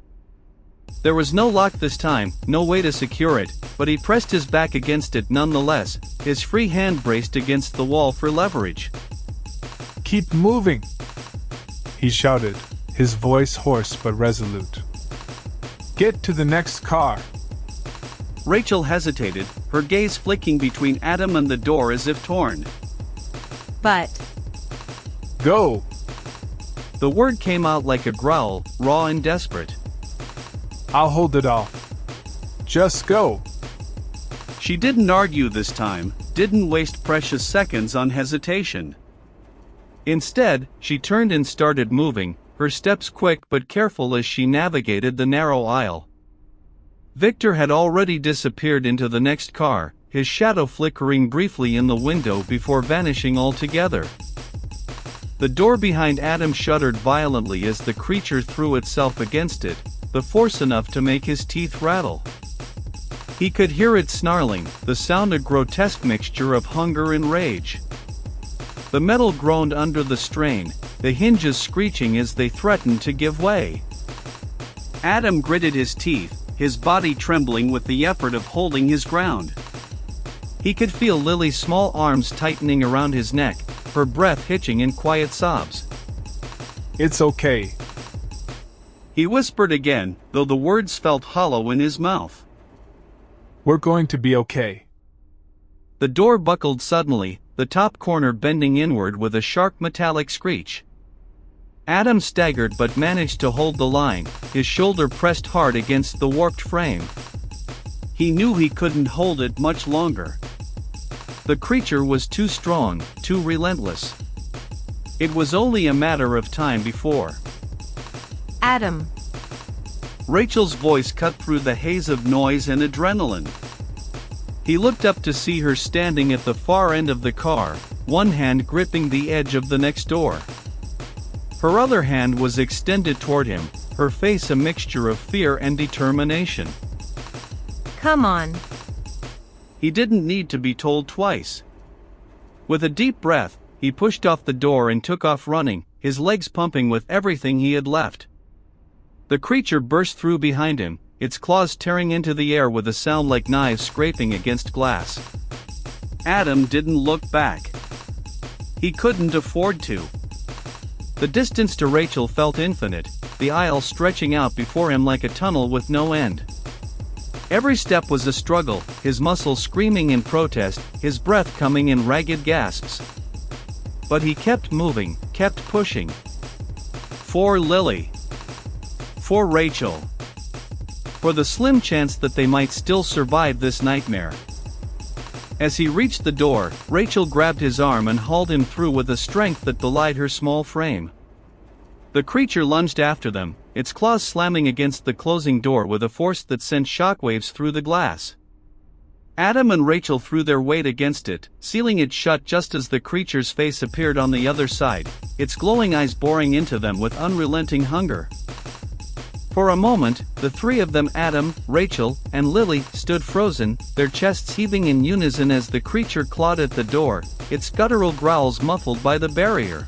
There was no lock this time, no way to secure it, but he pressed his back against it nonetheless, his free hand braced against the wall for leverage. Keep moving! He shouted, his voice hoarse but resolute. Get to the next car! Rachel hesitated, her gaze flicking between Adam and the door as if torn. But... Go! The word came out like a growl, raw and desperate. I'll hold it off. Just go. She didn't argue this time, didn't waste precious seconds on hesitation. Instead, she turned and started moving, her steps quick but careful as she navigated the narrow aisle. Victor had already disappeared into the next car, his shadow flickering briefly in the window before vanishing altogether. The door behind Adam shuddered violently as the creature threw itself against it, the force enough to make his teeth rattle. He could hear it snarling, the sound a grotesque mixture of hunger and rage. The metal groaned under the strain, the hinges screeching as they threatened to give way. Adam gritted his teeth, his body trembling with the effort of holding his ground. He could feel Lily's small arms tightening around his neck, her breath hitching in quiet sobs. It's okay. He whispered again, though the words felt hollow in his mouth. We're going to be okay. The door buckled suddenly, the top corner bending inward with a sharp metallic screech. Adam staggered but managed to hold the line, his shoulder pressed hard against the warped frame. He knew he couldn't hold it much longer. The creature was too strong, too relentless. It was only a matter of time before. Adam. Rachel's voice cut through the haze of noise and adrenaline. He looked up to see her standing at the far end of the car, one hand gripping the edge of the next door. Her other hand was extended toward him, her face a mixture of fear and determination. Come on. He didn't need to be told twice. With a deep breath, he pushed off the door and took off running, his legs pumping with everything he had left. The creature burst through behind him, its claws tearing into the air with a sound like knives scraping against glass. Adam didn't look back. He couldn't afford to. The distance to Rachel felt infinite, the aisle stretching out before him like a tunnel with no end. Every step was a struggle, his muscles screaming in protest, his breath coming in ragged gasps. But he kept moving, kept pushing. For Lily. For Rachel. For the slim chance that they might still survive this nightmare. As he reached the door, Rachel grabbed his arm and hauled him through with a strength that belied her small frame. The creature lunged after them, its claws slamming against the closing door with a force that sent shockwaves through the glass. Adam and Rachel threw their weight against it, sealing it shut just as the creature's face appeared on the other side, its glowing eyes boring into them with unrelenting hunger. For a moment, the three of them, Adam, Rachel, and Lily, stood frozen, their chests heaving in unison as the creature clawed at the door, its guttural growls muffled by the barrier.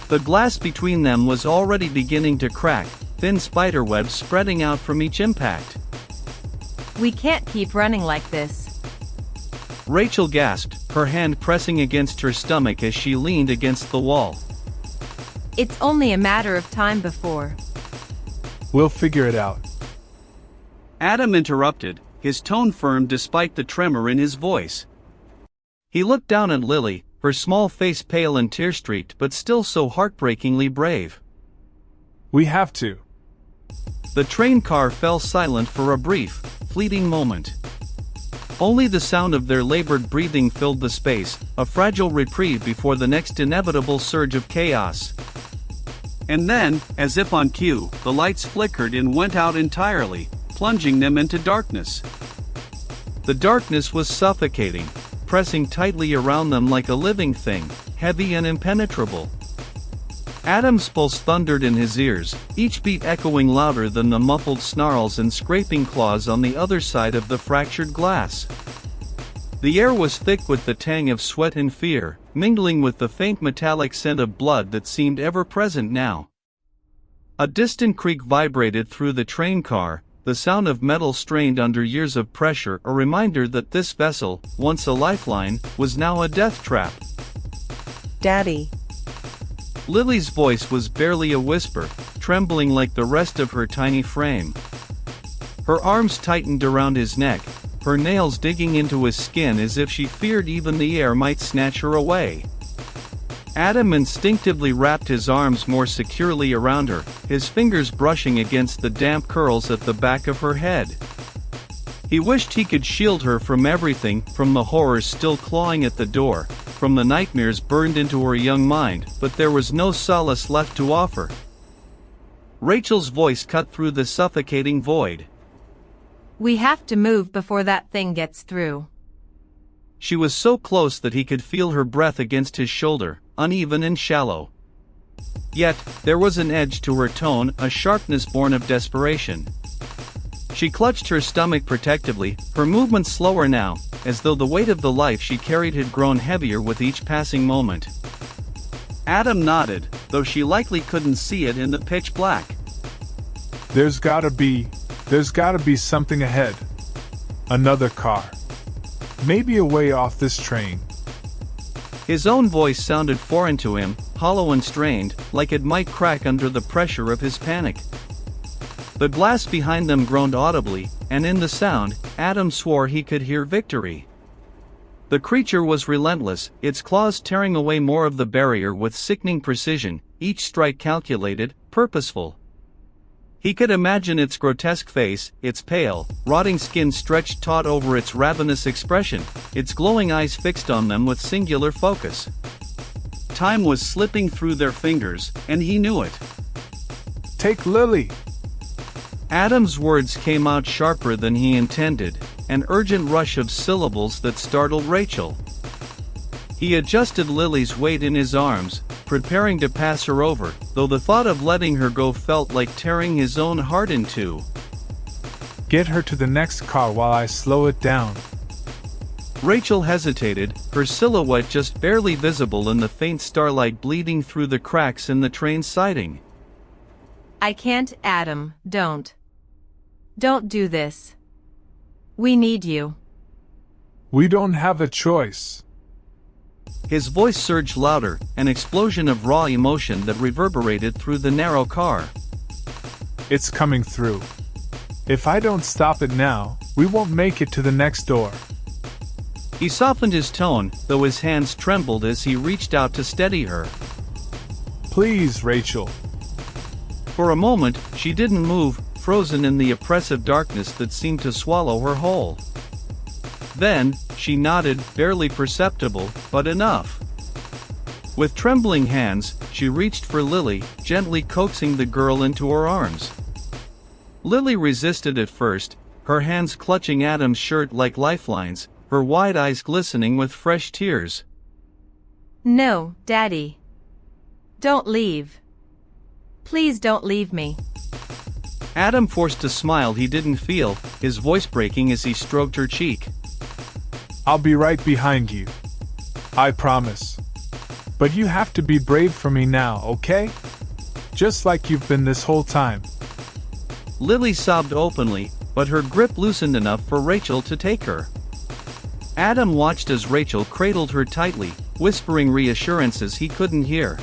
The glass between them was already beginning to crack, thin spiderwebs spreading out from each impact. We can't keep running like this. Rachel gasped, her hand pressing against her stomach as she leaned against the wall. It's only a matter of time before. We'll figure it out. Adam interrupted, his tone firm despite the tremor in his voice. He looked down at Lily, her small face pale and tear-streaked but still so heartbreakingly brave. We have to. The train car fell silent for a brief, fleeting moment. Only the sound of their labored breathing filled the space, a fragile reprieve before the next inevitable surge of chaos. And then, as if on cue, the lights flickered and went out entirely, plunging them into darkness. The darkness was suffocating, pressing tightly around them like a living thing, heavy and impenetrable. Adam's pulse thundered in his ears, each beat echoing louder than the muffled snarls and scraping claws on the other side of the fractured glass. The air was thick with the tang of sweat and fear, mingling with the faint metallic scent of blood that seemed ever present now. A distant creak vibrated through the train car, the sound of metal strained under years of pressure, a reminder that this vessel, once a lifeline, was now a death trap. Daddy. Lily's voice was barely a whisper, trembling like the rest of her tiny frame. Her arms tightened around his neck, her nails digging into his skin as if she feared even the air might snatch her away. Adam instinctively wrapped his arms more securely around her, his fingers brushing against the damp curls at the back of her head. He wished he could shield her from everything, from the horrors still clawing at the door, from the nightmares burned into her young mind, but there was no solace left to offer. Rachel's voice cut through the suffocating void. We have to move before that thing gets through. She was so close that he could feel her breath against his shoulder, uneven and shallow. Yet, there was an edge to her tone, a sharpness born of desperation. She clutched her stomach protectively, her movements slower now, as though the weight of the life she carried had grown heavier with each passing moment. Adam nodded, though she likely couldn't see it in the pitch black. There's gotta be something ahead. Another car. Maybe a way off this train. His own voice sounded foreign to him, hollow and strained, like it might crack under the pressure of his panic. The glass behind them groaned audibly, and in the sound, Adam swore he could hear victory. The creature was relentless, its claws tearing away more of the barrier with sickening precision, each strike calculated, purposeful. He could imagine its grotesque face, its pale, rotting skin stretched taut over its ravenous expression, its glowing eyes fixed on them with singular focus. Time was slipping through their fingers, and he knew it. Take Lily! Adam's words came out sharper than he intended, an urgent rush of syllables that startled Rachel. He adjusted Lily's weight in his arms, preparing to pass her over, though the thought of letting her go felt like tearing his own heart in two. Get her to the next car while I slow it down. Rachel hesitated, her silhouette just barely visible in the faint starlight bleeding through the cracks in the train's siding. I can't, Adam, don't. Don't do this. We need you. We don't have a choice. His voice surged louder, an explosion of raw emotion that reverberated through the narrow car. It's coming through. If I don't stop it now, we won't make it to the next door. He softened his tone, though his hands trembled as he reached out to steady her. Please, Rachel. For a moment, she didn't move, frozen in the oppressive darkness that seemed to swallow her whole. Then, she nodded, barely perceptible, but enough. With trembling hands, she reached for Lily, gently coaxing the girl into her arms. Lily resisted at first, her hands clutching Adam's shirt like lifelines, her wide eyes glistening with fresh tears. No, Daddy. Don't leave. Please don't leave me. Adam forced a smile he didn't feel, his voice breaking as he stroked her cheek. I'll be right behind you. I promise. But you have to be brave for me now, okay? Just like you've been this whole time. Lily sobbed openly, but her grip loosened enough for Rachel to take her. Adam watched as Rachel cradled her tightly, whispering reassurances he couldn't hear.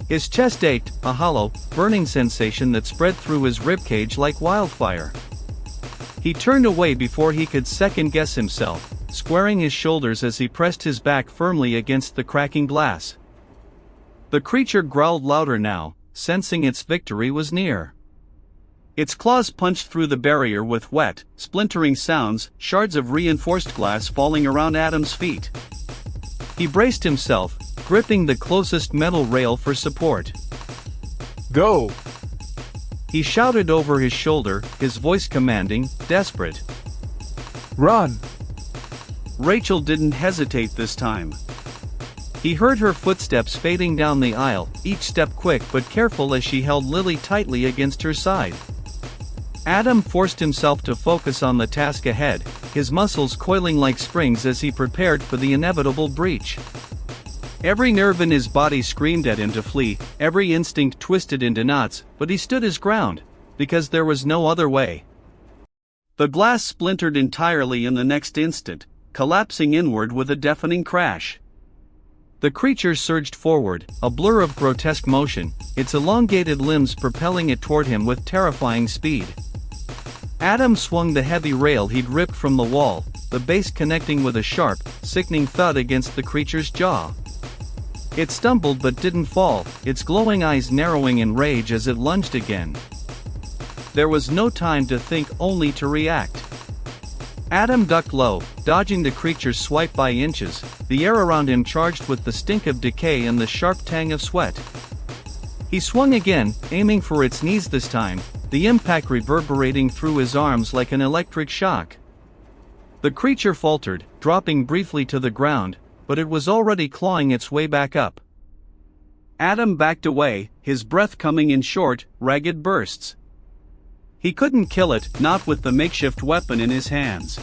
His chest ached, a hollow, burning sensation that spread through his ribcage like wildfire. He turned away before he could second-guess himself, squaring his shoulders as he pressed his back firmly against the cracking glass. The creature growled louder now, sensing its victory was near. Its claws punched through the barrier with wet, splintering sounds, shards of reinforced glass falling around Adam's feet. He braced himself, gripping the closest metal rail for support. Go! He shouted over his shoulder, his voice commanding, desperate. Run! Rachel didn't hesitate this time. He heard her footsteps fading down the aisle, each step quick but careful as she held Lily tightly against her side. Adam forced himself to focus on the task ahead, his muscles coiling like springs as he prepared for the inevitable breach. Every nerve in his body screamed at him to flee, every instinct twisted into knots, but he stood his ground, because there was no other way. The glass splintered entirely in the next instant, collapsing inward with a deafening crash. The creature surged forward, a blur of grotesque motion, its elongated limbs propelling it toward him with terrifying speed. Adam swung the heavy rail he'd ripped from the wall, the base connecting with a sharp, sickening thud against the creature's jaw. It stumbled but didn't fall, its glowing eyes narrowing in rage as it lunged again. There was no time to think, only to react. Adam ducked low, dodging the creature's swipe by inches, the air around him charged with the stink of decay and the sharp tang of sweat. He swung again, aiming for its knees this time, the impact reverberating through his arms like an electric shock. The creature faltered, dropping briefly to the ground, but it was already clawing its way back up. Adam backed away, his breath coming in short, ragged bursts. He couldn't kill it, not with the makeshift weapon in his hands.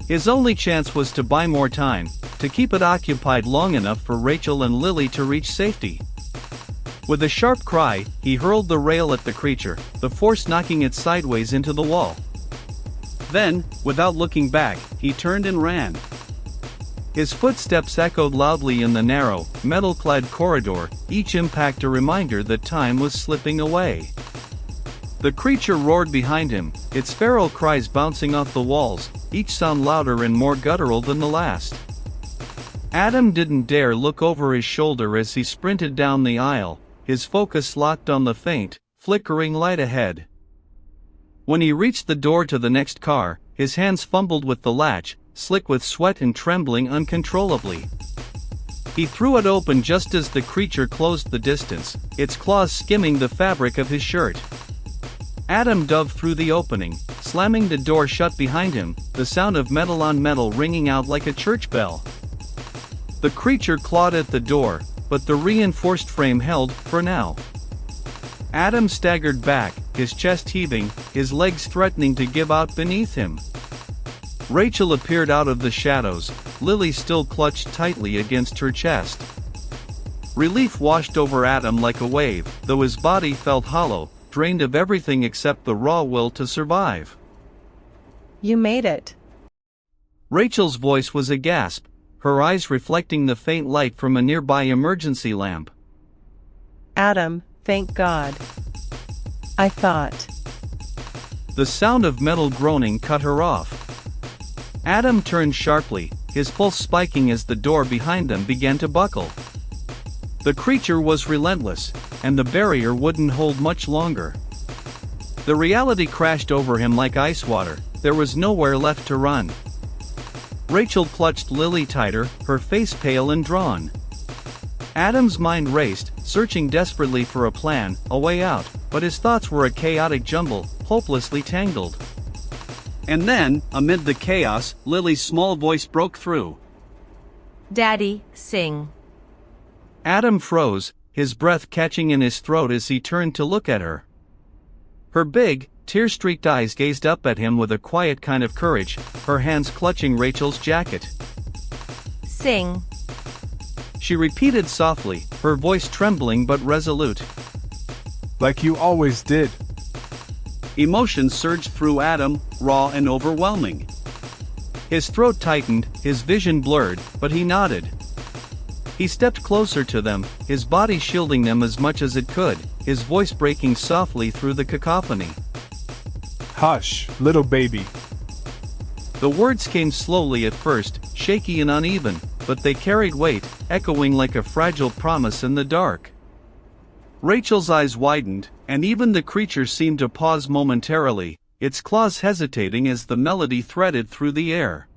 His only chance was to buy more time, to keep it occupied long enough for Rachel and Lily to reach safety. With a sharp cry, he hurled the rail at the creature, the force knocking it sideways into the wall. Then, without looking back, he turned and ran. His footsteps echoed loudly in the narrow, metal-clad corridor, each impact a reminder that time was slipping away. The creature roared behind him, its feral cries bouncing off the walls, each sound louder and more guttural than the last. Adam didn't dare look over his shoulder as he sprinted down the aisle, his focus locked on the faint, flickering light ahead. When he reached the door to the next car, his hands fumbled with the latch, slick with sweat and trembling uncontrollably. He threw it open just as the creature closed the distance, its claws skimming the fabric of his shirt. Adam dove through the opening, slamming the door shut behind him, the sound of metal on metal ringing out like a church bell. The creature clawed at the door, but the reinforced frame held, for now. Adam staggered back, his chest heaving, his legs threatening to give out beneath him. Rachel appeared out of the shadows, Lily still clutched tightly against her chest. Relief washed over Adam like a wave, though his body felt hollow, drained of everything except the raw will to survive. You made it. Rachel's voice was a gasp, her eyes reflecting the faint light from a nearby emergency lamp. Adam, thank God. I thought. The sound of metal groaning cut her off. Adam turned sharply, his pulse spiking as the door behind them began to buckle. The creature was relentless, and the barrier wouldn't hold much longer. The reality crashed over him like ice water, there was nowhere left to run. Rachel clutched Lily tighter, her face pale and drawn. Adam's mind raced, searching desperately for a plan, a way out, but his thoughts were a chaotic jumble, hopelessly tangled. And then, amid the chaos, Lily's small voice broke through. Daddy, sing. Adam froze, his breath catching in his throat as he turned to look at her. Her big, tear-streaked eyes gazed up at him with a quiet kind of courage, her hands clutching Rachel's jacket. Sing. She repeated softly, her voice trembling but resolute. Like you always did. Emotion surged through Adam, raw and overwhelming. His throat tightened, his vision blurred, but he nodded. He stepped closer to them, his body shielding them as much as it could, his voice breaking softly through the cacophony. Hush, little baby. The words came slowly at first, shaky and uneven, but they carried weight, echoing like a fragile promise in the dark. Rachel's eyes widened, and even the creature seemed to pause momentarily, its claws hesitating as the melody threaded through the air.